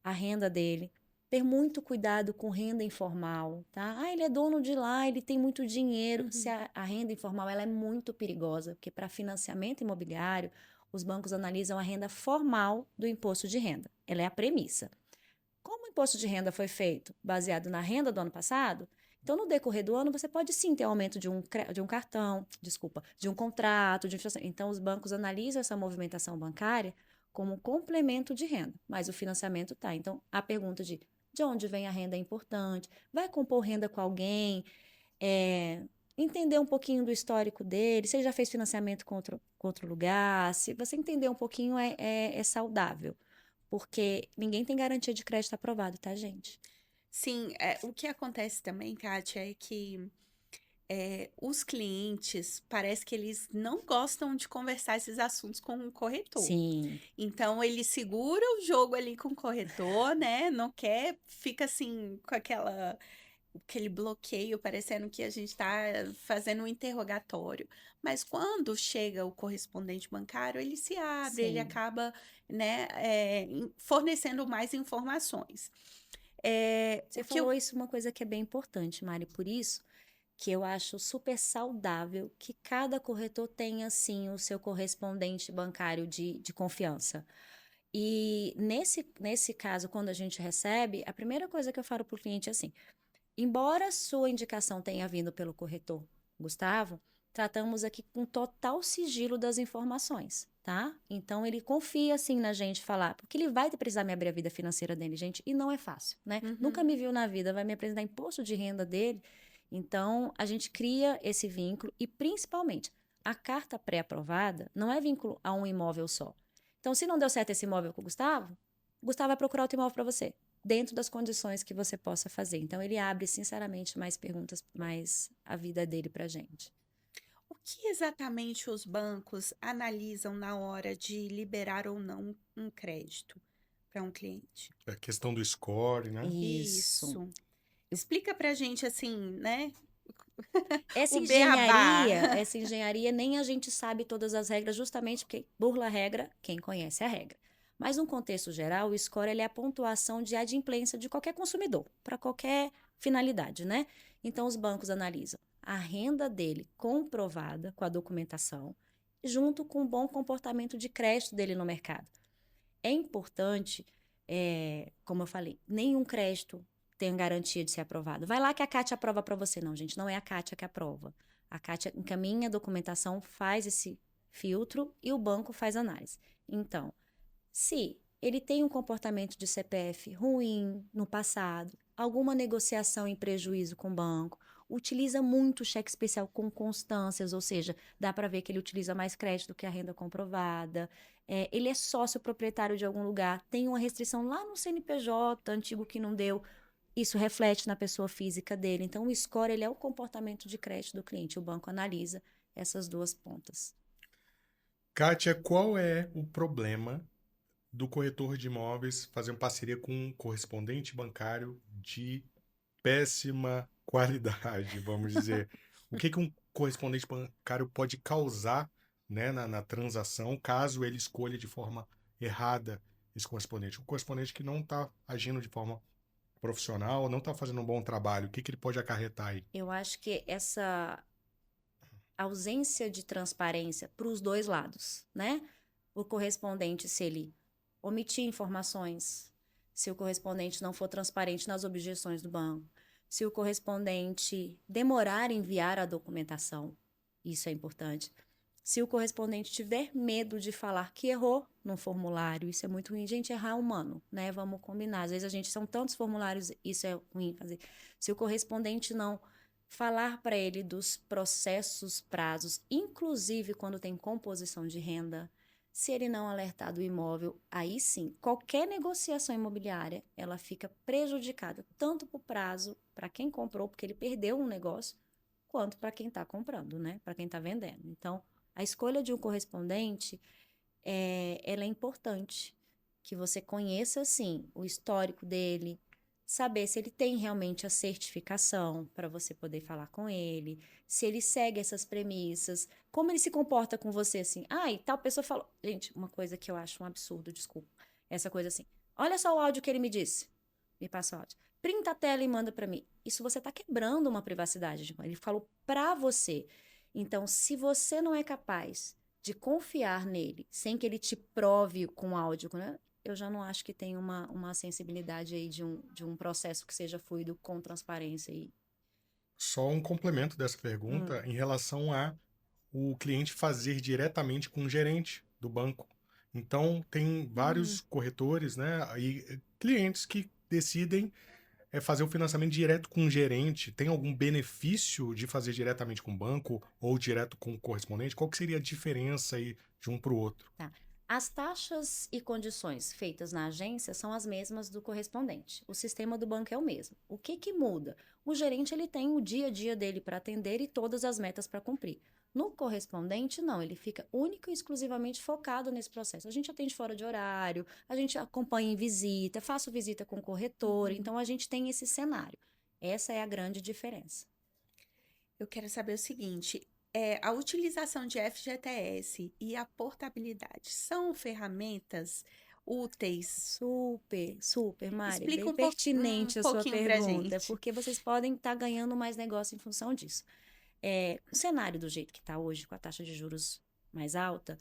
a renda dele, ter muito cuidado com renda informal, tá? Ele é dono de lá, ele tem muito dinheiro. Se a renda informal, ela é muito perigosa, porque para financiamento imobiliário, os bancos analisam a renda formal do imposto de renda. Ela é a premissa. Como o imposto de renda foi feito baseado na renda do ano passado, Então, no decorrer do ano, você pode sim ter aumento de um cartão, de um contrato, então os bancos analisam essa movimentação bancária como um complemento de renda, mas o financiamento tá. Então, a pergunta de onde vem a renda é importante, vai compor renda com alguém, entender um pouquinho do histórico dele, se ele já fez financiamento com outro lugar, se você entender um pouquinho é saudável, porque ninguém tem garantia de crédito aprovado, tá, gente? Sim, o que acontece também, Kátia, é que os clientes, parece que eles não gostam de conversar esses assuntos com o corretor. Sim, Então, ele segura o jogo ali com o corretor, né? Não quer, fica assim, com aquele bloqueio, parecendo que a gente está fazendo um interrogatório. Mas quando chega o correspondente bancário, ele se abre, ele sim. acaba, né, fornecendo mais informações. Você O que eu falou isso, uma coisa que é bem importante, Mari, por isso que eu acho super saudável que cada corretor tenha, sim, o seu correspondente bancário de confiança. E nesse caso, quando a gente recebe, a primeira coisa que eu falo para o cliente é assim: embora sua indicação tenha vindo pelo corretor Gustavo, tratamos aqui com total sigilo das informações, tá? Então ele confia assim na gente falar, porque ele vai precisar me abrir a vida financeira dele, gente, e não é fácil, né? Nunca Uhum. me viu na vida, vai me apresentar imposto de renda dele. Então a gente cria esse vínculo e principalmente a carta pré-aprovada não é vínculo a um imóvel só. Então, se não deu certo esse imóvel com o Gustavo vai procurar outro imóvel para você dentro das condições que você possa fazer. Então, ele abre, sinceramente, mais perguntas, mais a vida dele para gente. O que exatamente os bancos analisam na hora de liberar ou não um crédito para um cliente? A questão do score, né? Isso. Isso. Explica pra gente assim, né? Essa O beabá. engenharia, essa engenharia, nem a gente sabe todas as regras, justamente porque burla a regra quem conhece a regra. Mas, num contexto geral, o score ele é a pontuação de adimplência de qualquer consumidor, para qualquer finalidade, né? Então, os bancos analisam a renda dele comprovada com a documentação, junto com o bom comportamento de crédito dele no mercado. É importante, como eu falei, nenhum crédito tem garantia de ser aprovado. Vai lá que a Kátia aprova para você. Não, gente, não é a Kátia que aprova. A Kátia encaminha a documentação, faz esse filtro e o banco faz análise. Então, se ele tem um comportamento de CPF ruim no passado, alguma negociação em prejuízo com o banco, utiliza muito cheque especial com constâncias, ou seja, dá para ver que ele utiliza mais crédito do que a renda comprovada, ele é sócio proprietário de algum lugar, tem uma restrição lá no CNPJ antigo que não deu, isso reflete na pessoa física dele. Então, o score ele é o comportamento de crédito do cliente. O banco analisa essas duas pontas. Kátia, qual é o problema do corretor de imóveis fazer uma parceria com um correspondente bancário de péssima qualidade, vamos dizer? O que um correspondente bancário pode causar, né, na transação, caso ele escolha de forma errada esse correspondente? Um correspondente que não está agindo de forma profissional, não está fazendo um bom trabalho, o que ele pode acarretar aí? Eu acho que essa ausência de transparência para os dois lados, né? O correspondente, se ele omitir informações, se o correspondente não for transparente nas objeções do banco, se o correspondente demorar em enviar a documentação, isso é importante. Se o correspondente tiver medo de falar que errou no formulário, isso é muito ruim. Gente, errar é humano, né? Vamos combinar. Às vezes são tantos formulários, isso é ruim fazer. Se o correspondente não falar para ele dos processos, prazos, inclusive quando tem composição de renda, se ele não alertar do imóvel, aí sim, qualquer negociação imobiliária, ela fica prejudicada, tanto para o prazo, para quem comprou, porque ele perdeu um negócio, quanto para quem está comprando, né? Para quem está vendendo. Então, a escolha de um correspondente, ela é importante, que você conheça, sim, o histórico dele, saber se ele tem realmente a certificação para você poder falar com ele, se ele segue essas premissas, como ele se comporta com você, assim. Ah, e tal pessoa falou. Gente, uma coisa que eu acho um absurdo, desculpa. Essa coisa assim. Olha só o áudio que ele me disse. Me passa o áudio. Printa a tela e manda para mim. Isso você está quebrando uma privacidade. Ele falou para você. Então, se você não é capaz de confiar nele, sem que ele te prove com áudio, né? Eu já não acho que tem uma sensibilidade aí de um processo que seja fluido com transparência. Só um complemento dessa pergunta em relação a o cliente fazer diretamente com o gerente do banco. Então, tem vários corretores, né, e clientes que decidem fazer o financiamento direto com o gerente. Tem algum benefício de fazer diretamente com o banco ou direto com o correspondente? Qual que seria a diferença aí de um para o outro? Tá. As taxas e condições feitas na agência são as mesmas do correspondente. O sistema do banco é o mesmo. O que que muda? O gerente ele tem o dia a dia dele para atender e todas as metas para cumprir. No correspondente, não, ele fica único e exclusivamente focado nesse processo. A gente atende fora de horário, a gente acompanha em visita, faço visita com o corretor, então a gente tem esse cenário. Essa é a grande diferença. Eu quero saber o seguinte, a utilização de FGTS e a portabilidade são ferramentas úteis? Super, super, Mari. Explica Bem um pertinente a sua pouquinho pra pergunta, gente. porque vocês podem estar ganhando mais negócio em função disso. O cenário do jeito que está hoje, com a taxa de juros mais alta,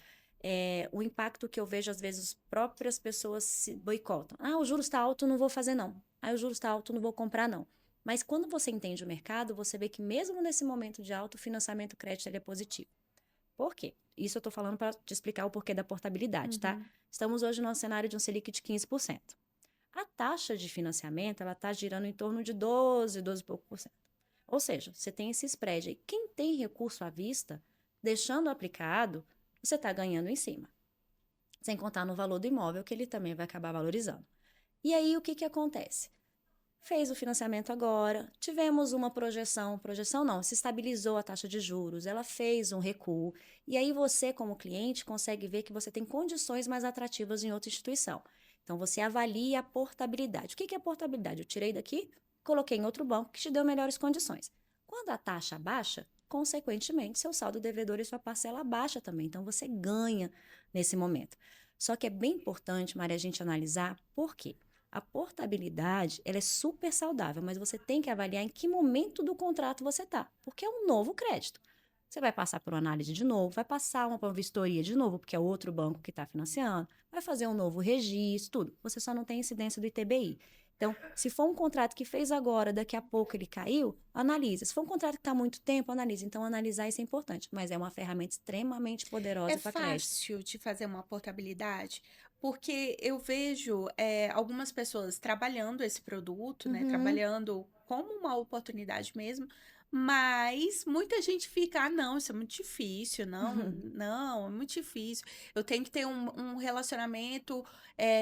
o impacto que eu vejo, às vezes, as próprias pessoas se boicotam. Ah, o juros está alto, não vou fazer não. Ah, o juros está alto, não vou comprar não. Mas quando você entende o mercado, você vê que mesmo nesse momento de alto, o financiamento crédito ele é positivo. Por quê? Isso eu estou falando para te explicar o porquê da portabilidade, tá? Estamos hoje num cenário de um Selic de 15%. A taxa de financiamento, ela está girando em torno de 12 e pouco por cento. Ou seja, você tem esse spread aí. Quem tem recurso à vista, deixando aplicado, você está ganhando em cima. Sem contar no valor do imóvel, que ele também vai acabar valorizando. E aí, o que acontece? Fez o financiamento agora, tivemos uma projeção não, se estabilizou a taxa de juros, ela fez um recuo, e aí você, como cliente, consegue ver que você tem condições mais atrativas em outra instituição. Então, você avalia a portabilidade. O que é portabilidade? Eu tirei daqui, coloquei em outro banco que te deu melhores condições. Quando a taxa baixa, consequentemente, seu saldo devedor e sua parcela baixa também. Então, você ganha nesse momento. Só que é bem importante, Maria, a gente analisar por quê. A portabilidade, ela é super saudável, mas você tem que avaliar em que momento do contrato você está, porque é um novo crédito. Você vai passar por uma análise de novo, vai passar uma vistoria de novo, porque é outro banco que está financiando, vai fazer um novo registro, tudo. Você só não tem incidência do ITBI. Então, se for um contrato que fez agora, daqui a pouco ele caiu, analisa. Se for um contrato que está há muito tempo, analisa. Então, analisar isso é importante, mas é uma ferramenta extremamente poderosa para crédito. É fácil de fazer uma portabilidade? Porque eu vejo algumas pessoas trabalhando esse produto, né? Trabalhando como uma oportunidade mesmo, mas muita gente fica, não, isso é muito difícil, não, é muito difícil. Eu tenho que ter um relacionamento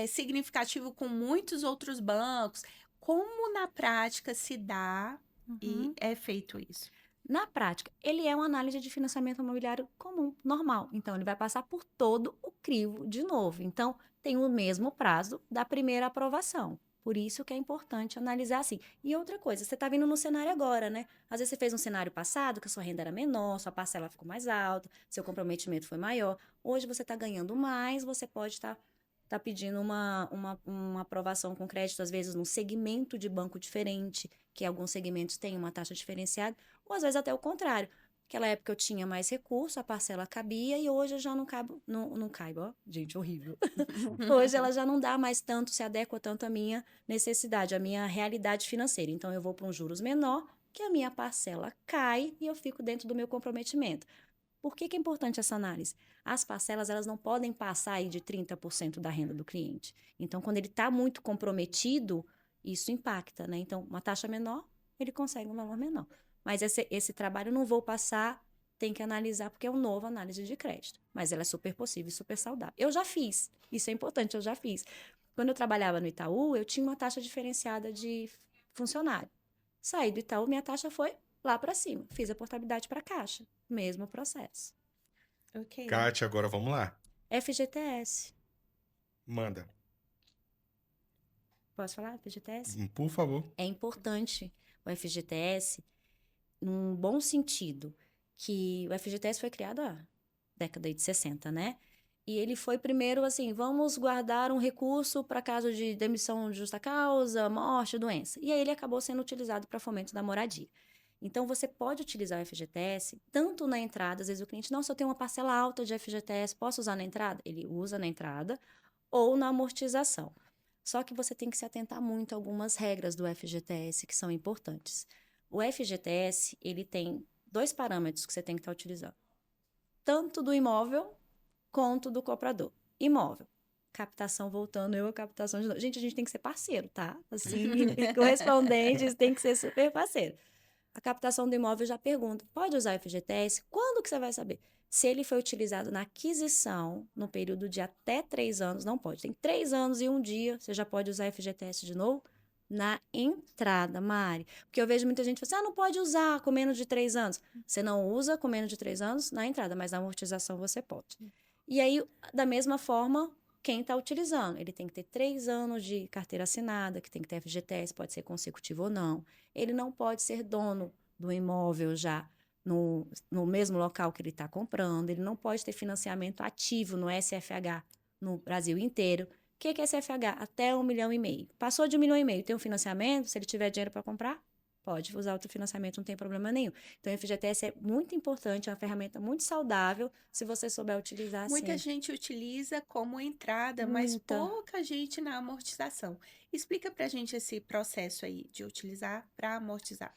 significativo com muitos outros bancos. Como na prática se dá e é feito isso? Na prática, ele é uma análise de financiamento imobiliário comum, normal. Então, ele vai passar por todo o crivo de novo. Então, tem o mesmo prazo da primeira aprovação. Por isso que é importante analisar assim. E outra coisa, você está vindo no cenário agora, né? Às vezes você fez um cenário passado que a sua renda era menor, sua parcela ficou mais alta, seu comprometimento foi maior. Hoje você está ganhando mais, você pode estar pedindo uma aprovação com crédito, às vezes, num segmento de banco diferente, que alguns segmentos têm uma taxa diferenciada, ou às vezes até o contrário. Naquela época eu tinha mais recurso, a parcela cabia, e hoje eu já não caibo, ó, gente, horrível. Hoje ela já não dá mais tanto, se adequa tanto à minha necessidade, à minha realidade financeira. Então eu vou para um juros menor, que a minha parcela cai e eu fico dentro do meu comprometimento. Por que é importante essa análise? As parcelas, elas não podem passar aí de 30% da renda do cliente. Então, quando ele está muito comprometido, isso impacta, né? Então, uma taxa menor, ele consegue um valor menor. Mas esse trabalho eu não vou passar, tem que analisar, porque é uma nova análise de crédito. Mas ela é super possível e super saudável. Eu já fiz, isso é importante, eu já fiz. Quando eu trabalhava no Itaú, eu tinha uma taxa diferenciada de funcionário. Saí do Itaú, minha taxa foi lá para cima. Fiz a portabilidade para a Caixa. Mesmo processo. Ok. Kátia, agora vamos lá. FGTS. Manda. Posso falar FGTS? Por favor. É importante o FGTS num bom sentido, que o FGTS foi criado na década de 60, né? E ele foi primeiro assim, vamos guardar um recurso para caso de demissão de justa causa, morte, doença. E aí ele acabou sendo utilizado para fomento da moradia. Então, você pode utilizar o FGTS tanto na entrada, às vezes o cliente, não, se eu tenho uma parcela alta de FGTS, posso usar na entrada? Ele usa na entrada ou na amortização. Só que você tem que se atentar muito a algumas regras do FGTS que são importantes. O FGTS, ele tem 2 parâmetros que você tem que estar utilizando. Tanto do imóvel quanto do comprador. Imóvel. Captação voltando, a captação de novo. Gente, a gente tem que ser parceiro, tá? Assim, correspondentes tem que ser super parceiro. A captação do imóvel já pergunta, pode usar FGTS? Quando que você vai saber? Se ele foi utilizado na aquisição, no período de até 3 anos, não pode. Tem 3 anos e 1 dia, você já pode usar FGTS de novo? Na entrada, Mari. Porque eu vejo muita gente falando assim, não pode usar com menos de 3 anos. Você não usa com menos de 3 anos na entrada, mas na amortização você pode. E aí, da mesma forma, quem está utilizando? Ele tem que ter 3 anos de carteira assinada, que tem que ter FGTS, pode ser consecutivo ou não. Ele não pode ser dono do imóvel já no mesmo local que ele está comprando. Ele não pode ter financiamento ativo no SFH no Brasil inteiro. O que é SFH? Até 1,5 milhão. Passou de 1,5 milhão, tem um financiamento, se ele tiver dinheiro para comprar, pode usar outro financiamento, não tem problema nenhum. Então, o FGTS é muito importante, é uma ferramenta muito saudável, se você souber utilizar assim. Muita gente utiliza como entrada, mas pouca gente na amortização. Explica pra gente esse processo aí de utilizar para amortizar.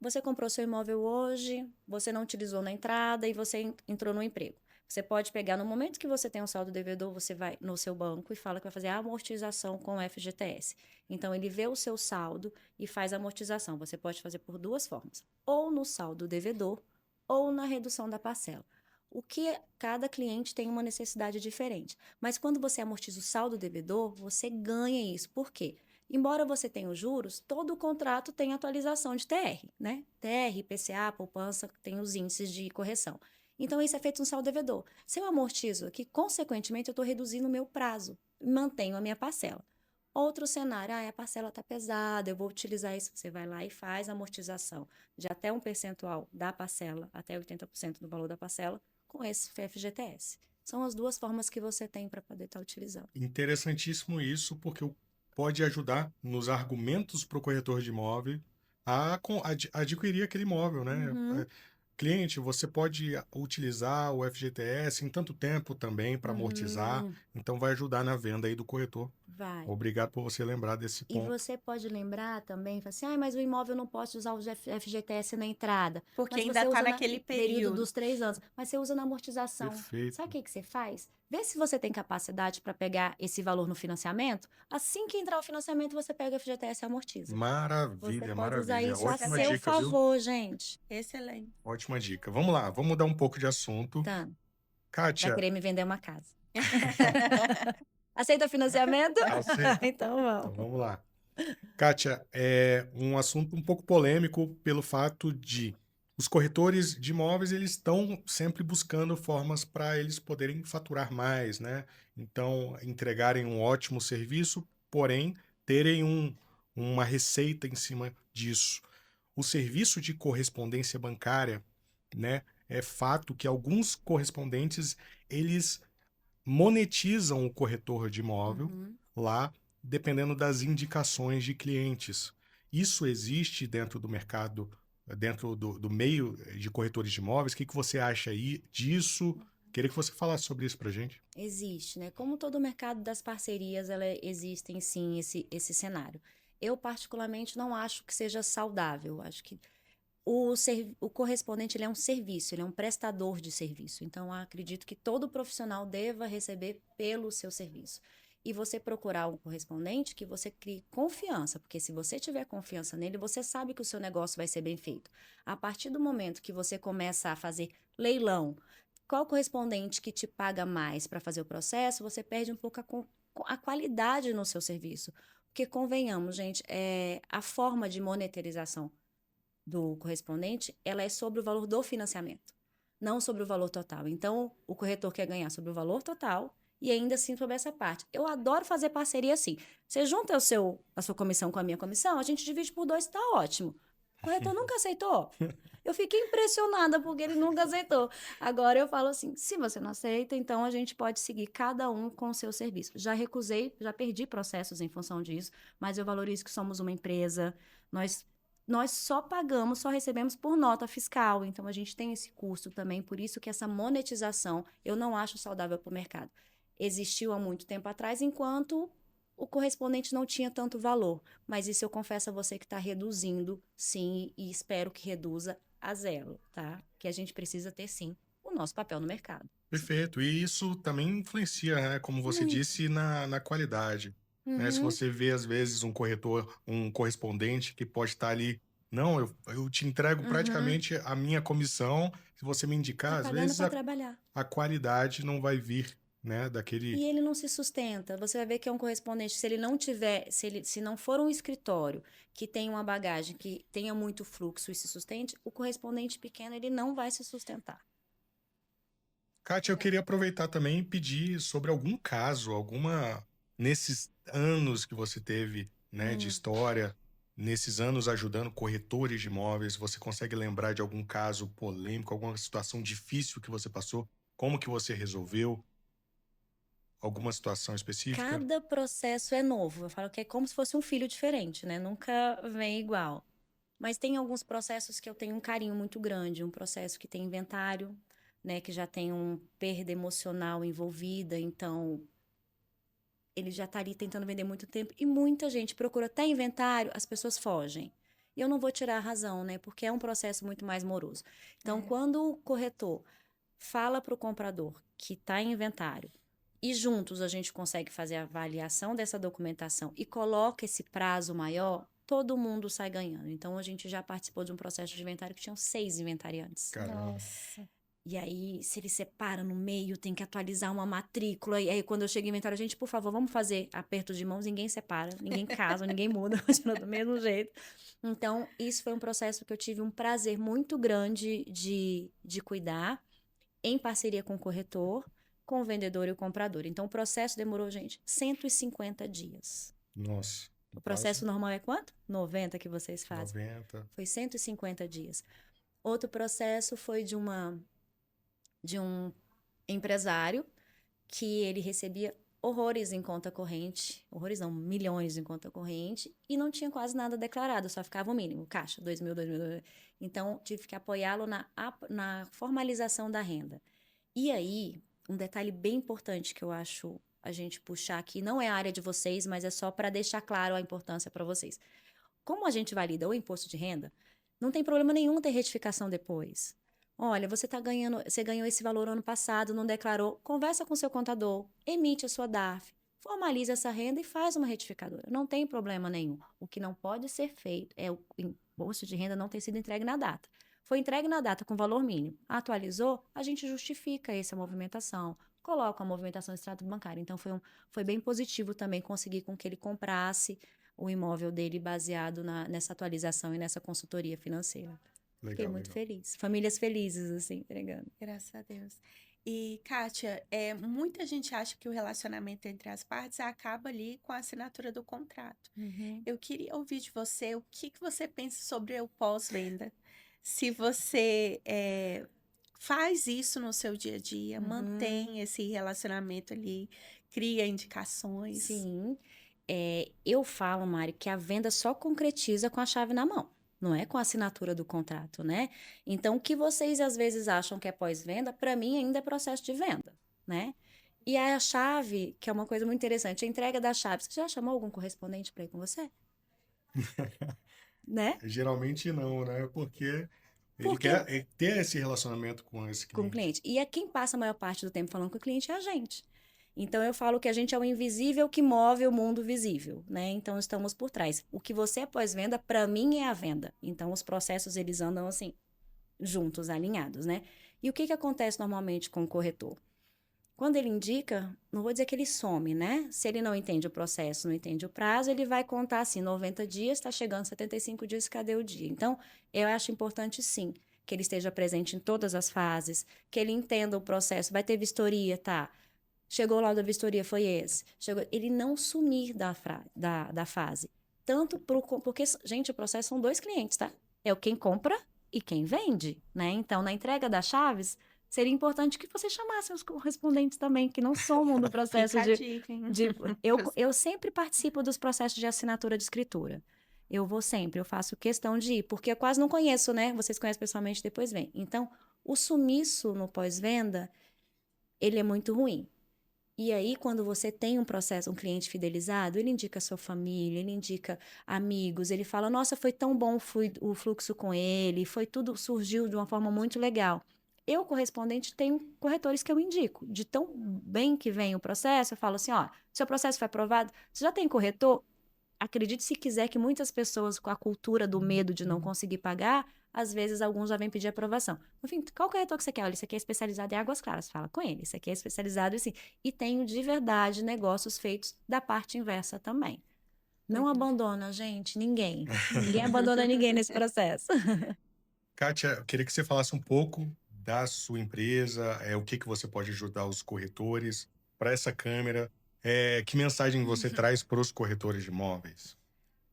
Você comprou seu imóvel hoje, você não utilizou na entrada e você entrou no emprego. Você pode pegar, no momento que você tem um saldo devedor, você vai no seu banco e fala que vai fazer a amortização com o FGTS. Então, ele vê o seu saldo e faz a amortização. Você pode fazer por 2 formas. Ou no saldo devedor, ou na redução da parcela. O que cada cliente tem uma necessidade diferente. Mas quando você amortiza o saldo devedor, você ganha isso. Por quê? Embora você tenha os juros, todo o contrato tem atualização de TR, né? TR, IPCA, poupança, tem os índices de correção. Então, isso é feito no saldo devedor. Se eu amortizo aqui, consequentemente, eu estou reduzindo o meu prazo, mantenho a minha parcela. Outro cenário, a parcela está pesada, eu vou utilizar isso. Você vai lá e faz a amortização de até um percentual da parcela, até 80% do valor da parcela, com esse FGTS. São as 2 formas que você tem para poder estar utilizando. Interessantíssimo isso, porque pode ajudar nos argumentos para o corretor de imóvel a adquirir aquele imóvel, né? Cliente, você pode utilizar o FGTS em tanto tempo também para amortizar, então vai ajudar na venda aí do corretor. Vai. Obrigado por você lembrar desse E ponto. você pode lembrar também, fala assim, mas o imóvel não pode usar o FGTS na entrada. Porque Mas ainda você está usa naquele no período período. dos 3 anos. Mas você usa na amortização. Perfeito. Sabe o que você faz? Vê se você tem capacidade para pegar esse valor no financiamento. Assim que entrar o financiamento, você pega o FGTS e amortiza. Você Maravilha, pode usar maravilha. isso a Ótima seu dica, viu? favor, gente. Excelente. Ótima dica. Vamos lá, vamos mudar um pouco de assunto. Tá. Vai Kátia, querer me vender uma casa. Aceita financiamento? aceita. Então Então vamos. vamos lá. Kátia, é um assunto um pouco polêmico pelo fato de os corretores de imóveis, eles estão sempre buscando formas para eles poderem faturar mais, né? Então, entregarem um ótimo serviço, porém, terem uma receita em cima disso. O serviço de correspondência bancária, né? É fato que alguns correspondentes, eles monetizam o corretor de imóvel lá, dependendo das indicações de clientes. Isso existe dentro do mercado, dentro do meio de corretores de imóveis? O que você acha aí disso? Queria que você falasse sobre isso pra gente. Existe, né? Como todo o mercado das parcerias, existem sim esse cenário. Eu, particularmente, não acho que seja saudável. Acho que o correspondente ele é um serviço, ele é um prestador de serviço. Então, eu acredito que todo profissional deva receber pelo seu serviço. E você procurar um correspondente que você crie confiança, porque se você tiver confiança nele, você sabe que o seu negócio vai ser bem feito. A partir do momento que você começa a fazer leilão, qual correspondente que te paga mais para fazer o processo, você perde um pouco a qualidade no seu serviço. Porque, convenhamos, gente, a forma de monetarização do correspondente, ela é sobre o valor do financiamento, não sobre o valor total. Então, o corretor quer ganhar sobre o valor total e ainda assim sobre essa parte. Eu adoro fazer parceria assim. Você junta a sua comissão com a minha comissão, a gente divide por 2, tá ótimo. O corretor nunca aceitou. Eu fiquei impressionada porque ele nunca aceitou. Agora eu falo assim, se você não aceita, então a gente pode seguir cada um com o seu serviço. Já recusei, já perdi processos em função disso, mas eu valorizo que somos uma empresa, nós só pagamos, só recebemos por nota fiscal, então a gente tem esse custo também, por isso que essa monetização eu não acho saudável para o mercado. Existiu há muito tempo atrás, enquanto o correspondente não tinha tanto valor. Mas isso eu confesso a você que está reduzindo, sim, e espero que reduza a zero, tá? Que a gente precisa ter, sim, o nosso papel no mercado. Perfeito. E isso também influencia, né, como você Muito. disse, na qualidade, né? Se Uhum, você vê, às vezes, um corretor, um correspondente que pode estar ali, não, eu te entrego uhum. praticamente a minha comissão, se você me Tá indicar, às pagando vezes para trabalhar. a qualidade não vai vir, né, daquele... E ele não se sustenta. Você vai ver que é um correspondente, se ele não tiver, se não for um escritório que tenha uma bagagem, que tenha muito fluxo e se sustente, o correspondente pequeno ele não vai se sustentar. Kátia, eu queria aproveitar também e pedir sobre algum caso, nesses anos que você teve, né, de Hum. história, nesses anos ajudando corretores de imóveis, você consegue lembrar de algum caso polêmico, alguma situação difícil que você passou? Como que você resolveu? Alguma situação específica? Cada processo é novo. Eu falo que é como se fosse um filho diferente, né? Nunca vem igual. Mas tem alguns processos que eu tenho um carinho muito grande. Um processo que tem inventário, né? Que já tem um perda emocional envolvida. Então, ele já está ali tentando vender muito tempo. E muita gente procura até inventário, as pessoas fogem. E eu não vou tirar a razão, né? Porque é um processo muito mais moroso. Então, É. quando o corretor fala para o comprador que está em inventário e juntos a gente consegue fazer a avaliação dessa documentação e coloca esse prazo maior, todo mundo sai ganhando. Então, a gente já participou de um processo de inventário que tinham 6 inventariantes. Caramba. Nossa. E aí, se ele separa no meio, tem que atualizar uma matrícula. E aí, quando eu chego em inventário, gente, por favor, vamos fazer aperto de mãos. Ninguém separa, ninguém casa, ninguém muda, continua do mesmo jeito. Então, isso foi um processo que eu tive um prazer muito grande de cuidar, em parceria com o corretor, com o vendedor e o comprador. Então, o processo demorou, gente, 150 dias. Nossa, O quase processo normal é quanto? 90 que vocês fazem. 90. Foi 150 dias. Outro processo foi de um empresário que ele recebia horrores em conta corrente, horrores não, milhões em conta corrente, e não tinha quase nada declarado, só ficava o mínimo, caixa, 2.000, 2.000, 2.000. Então, tive que apoiá-lo na formalização da renda. E aí, um detalhe bem importante que eu acho a gente puxar aqui, não é a área de vocês, mas é só para deixar claro a importância para vocês. Como a gente valida o imposto de renda, não tem problema nenhum ter retificação depois. Olha, você ganhou esse valor ano passado, não declarou, conversa com seu contador, emite a sua DARF, formaliza essa renda e faz uma retificadora. Não tem problema nenhum. O que não pode ser feito é o imposto de renda não ter sido entregue na data. Foi entregue na data com valor mínimo. Atualizou, a gente justifica essa movimentação, coloca a movimentação do extrato bancário. Então, foi bem positivo também conseguir com que ele comprasse o imóvel dele baseado nessa atualização e nessa consultoria financeira. Fiquei Legal, muito legal. feliz. Famílias felizes, assim, entregando. Graças a Deus. E, Kátia, muita gente acha que o relacionamento entre as partes acaba ali com a assinatura do contrato. Eu queria ouvir de você o que que você pensa sobre o pós-venda. Se você faz isso no seu dia a dia, Uhum. mantém esse relacionamento ali, cria indicações. Sim. Eu falo, Mário, que a venda só concretiza com a chave na mão. Não é com a assinatura do contrato, né? Então, o que vocês às vezes acham que é pós-venda, para mim ainda é processo de venda, né? E a chave, que é uma coisa muito interessante, a entrega da chave. Você já chamou algum correspondente para ir com você? Né? Geralmente não, né? Porque ele Porque quer ter esse relacionamento com esse com o cliente. cliente. E é quem passa a maior parte do tempo falando com o cliente é a gente. Então eu falo que a gente é o invisível que move o mundo visível, né? Então estamos por trás. O que você é pós-venda, para mim é a venda. Então os processos eles andam assim juntos, alinhados, né? E o que acontece normalmente com o corretor? Quando ele indica, não vou dizer que ele some, né? Se ele não entende o processo, não entende o prazo, ele vai contar assim, 90 dias, está chegando 75 dias, cadê o dia? Então, eu acho importante sim, que ele esteja presente em todas as fases, que ele entenda o processo. Vai ter vistoria, tá? Chegou lá da vistoria, foi esse. Ele não sumir da fase. Porque, gente, o processo são 2 clientes, tá? É o quem compra e quem vende, né? Então, na entrega das chaves, seria importante que você chamasse os correspondentes também, que não somam do processo Fica a dica, hein? eu sempre participo dos processos de assinatura de escritura. Eu faço questão de ir, porque eu quase não conheço, né? Vocês conhecem pessoalmente, depois vem. Então, o sumiço no pós-venda, ele é muito ruim. E aí, quando você tem um processo, um cliente fidelizado, ele indica a sua família, ele indica amigos, ele fala, nossa, foi tão bom o fluxo com ele, foi tudo, surgiu de uma forma muito legal. Eu, correspondente, tenho corretores que eu indico. De tão bem que vem o processo, eu falo assim, ó, seu processo foi aprovado, você já tem corretor? Acredite se quiser que muitas pessoas com a cultura do medo de não conseguir pagar, às vezes alguns já vêm pedir aprovação. Enfim, qual corretor que você quer? Olha, esse aqui é especializado em águas claras, fala com ele. Esse aqui é especializado assim. E tenho de verdade negócios feitos da parte inversa também. Não Legal. abandona, gente, ninguém. Ninguém abandona ninguém nesse processo. Kátia, eu queria que você falasse um pouco da sua empresa, o que que você pode ajudar os corretores para essa câmera, que mensagem você traz para os corretores de imóveis?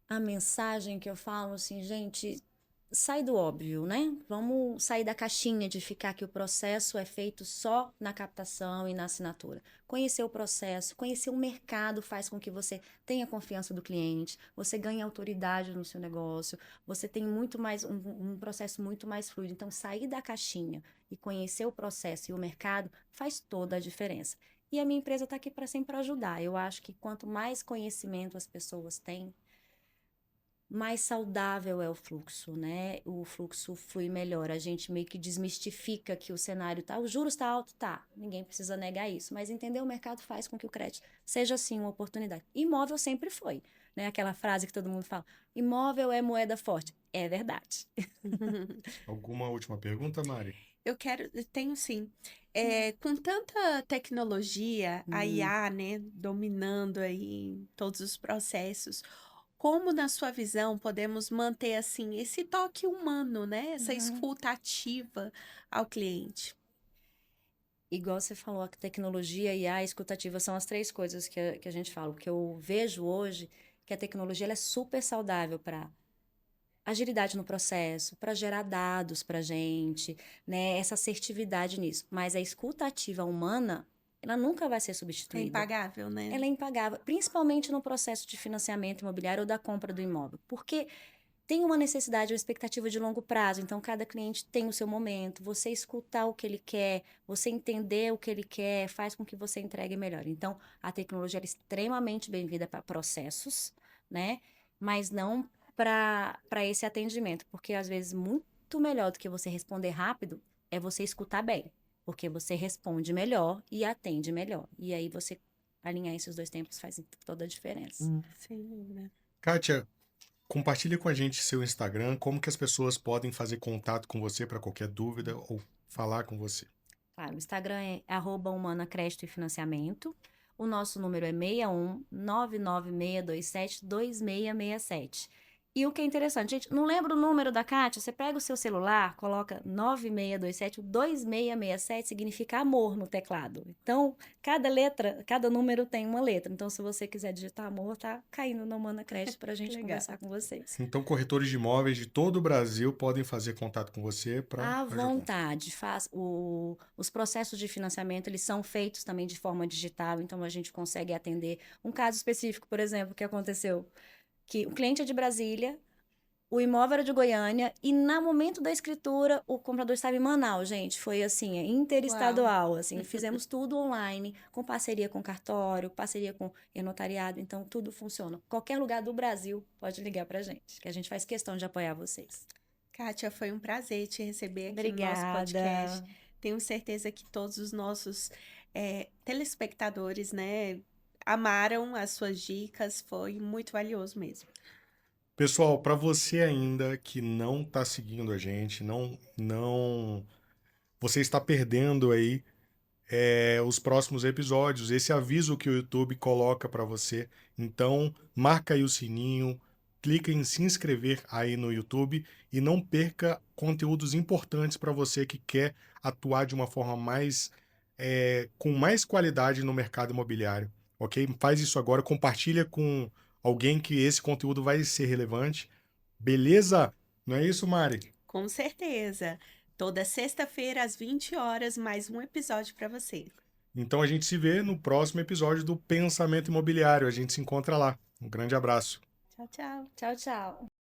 A mensagem que eu falo assim, gente, sai do óbvio, né? Vamos sair da caixinha de ficar que o processo é feito só na captação e na assinatura. Conhecer o processo, conhecer o mercado faz com que você tenha confiança do cliente, você ganhe autoridade no seu negócio, você tem muito mais um processo muito mais fluido. Então, sair da caixinha e conhecer o processo e o mercado faz toda a diferença. E a minha empresa está aqui para sempre ajudar. Eu acho que quanto mais conhecimento as pessoas têm, mais saudável é o fluxo, né? O fluxo flui melhor. A gente meio que desmistifica que o cenário tá, os juros tá alto, tá. Ninguém precisa negar isso, mas entender o mercado faz com que o crédito seja sim uma oportunidade. Imóvel sempre foi, né? Aquela frase que todo mundo fala: imóvel é moeda forte. É verdade. Alguma última pergunta, Mari? Eu tenho sim. Com tanta tecnologia, a IA, né, dominando aí todos os processos, como na sua visão podemos manter assim esse toque humano, né, essa Uhum. escuta ativa ao cliente? Igual você falou, a tecnologia e a escutativa são as três coisas que a gente fala. O que eu vejo hoje, que a tecnologia ela é super saudável para agilidade no processo, para gerar dados para a gente, né? Essa assertividade nisso. Mas a escuta ativa humana, ela nunca vai ser É substituída. impagável, né? Ela é impagável, principalmente no processo de financiamento imobiliário ou da compra do imóvel. Porque tem uma necessidade, uma expectativa de longo prazo, então cada cliente tem o seu momento, você escutar o que ele quer, você entender o que ele quer, faz com que você entregue melhor. Então, a tecnologia é extremamente bem-vinda para processos, né? Mas não para esse atendimento, porque às vezes muito melhor do que você responder rápido é você escutar bem, porque você responde melhor e atende melhor. E aí você alinhar esses dois tempos faz toda a diferença. Sem dúvida. Kátia, compartilha com a gente seu Instagram, como que as pessoas podem fazer contato com você para qualquer dúvida ou falar com você. Claro, o Instagram é @humana crédito e financiamento. O nosso número é 61 99627 2667. E o que é interessante, gente, não lembra o número da Kátia? Você pega o seu celular, coloca 9627, o 2667 significa amor no teclado. Então, cada letra, cada número tem uma letra. Então, se você quiser digitar amor, tá caindo no Humana Crédito para a gente legal. conversar com vocês. Então, corretores de imóveis de todo o Brasil podem fazer contato com você para À ajudar. vontade, os processos de financiamento, eles são feitos também de forma digital, então a gente consegue atender um caso específico, por exemplo, que aconteceu, que o cliente é de Brasília, o imóvel era de Goiânia, e no momento da escritura, o comprador estava em Manaus, gente, foi assim, interestadual, assim, fizemos tudo online, com parceria com cartório, parceria com notariado, então tudo funciona. Qualquer lugar do Brasil pode ligar pra gente, que a gente faz questão de apoiar vocês. Kátia, foi um prazer te receber aqui no nosso Obrigada. podcast. Tenho certeza que todos os nossos telespectadores, né, amaram as suas dicas. Foi muito valioso mesmo. Pessoal, para você ainda que não está seguindo a gente, você está perdendo aí os próximos episódios, esse aviso que o YouTube coloca para você. Então, marca aí o sininho, clica em se inscrever aí no YouTube e não perca conteúdos importantes para você que quer atuar de uma forma com mais qualidade no mercado imobiliário, ok? Faz isso agora, compartilha com alguém que esse conteúdo vai ser relevante. Beleza? Não é isso, Mari? Com certeza. Toda sexta-feira, às 20 horas, mais um episódio para você. Então a gente se vê no próximo episódio do Pensamento Imobiliário. A gente se encontra lá. Um grande abraço. Tchau, tchau. Tchau, tchau.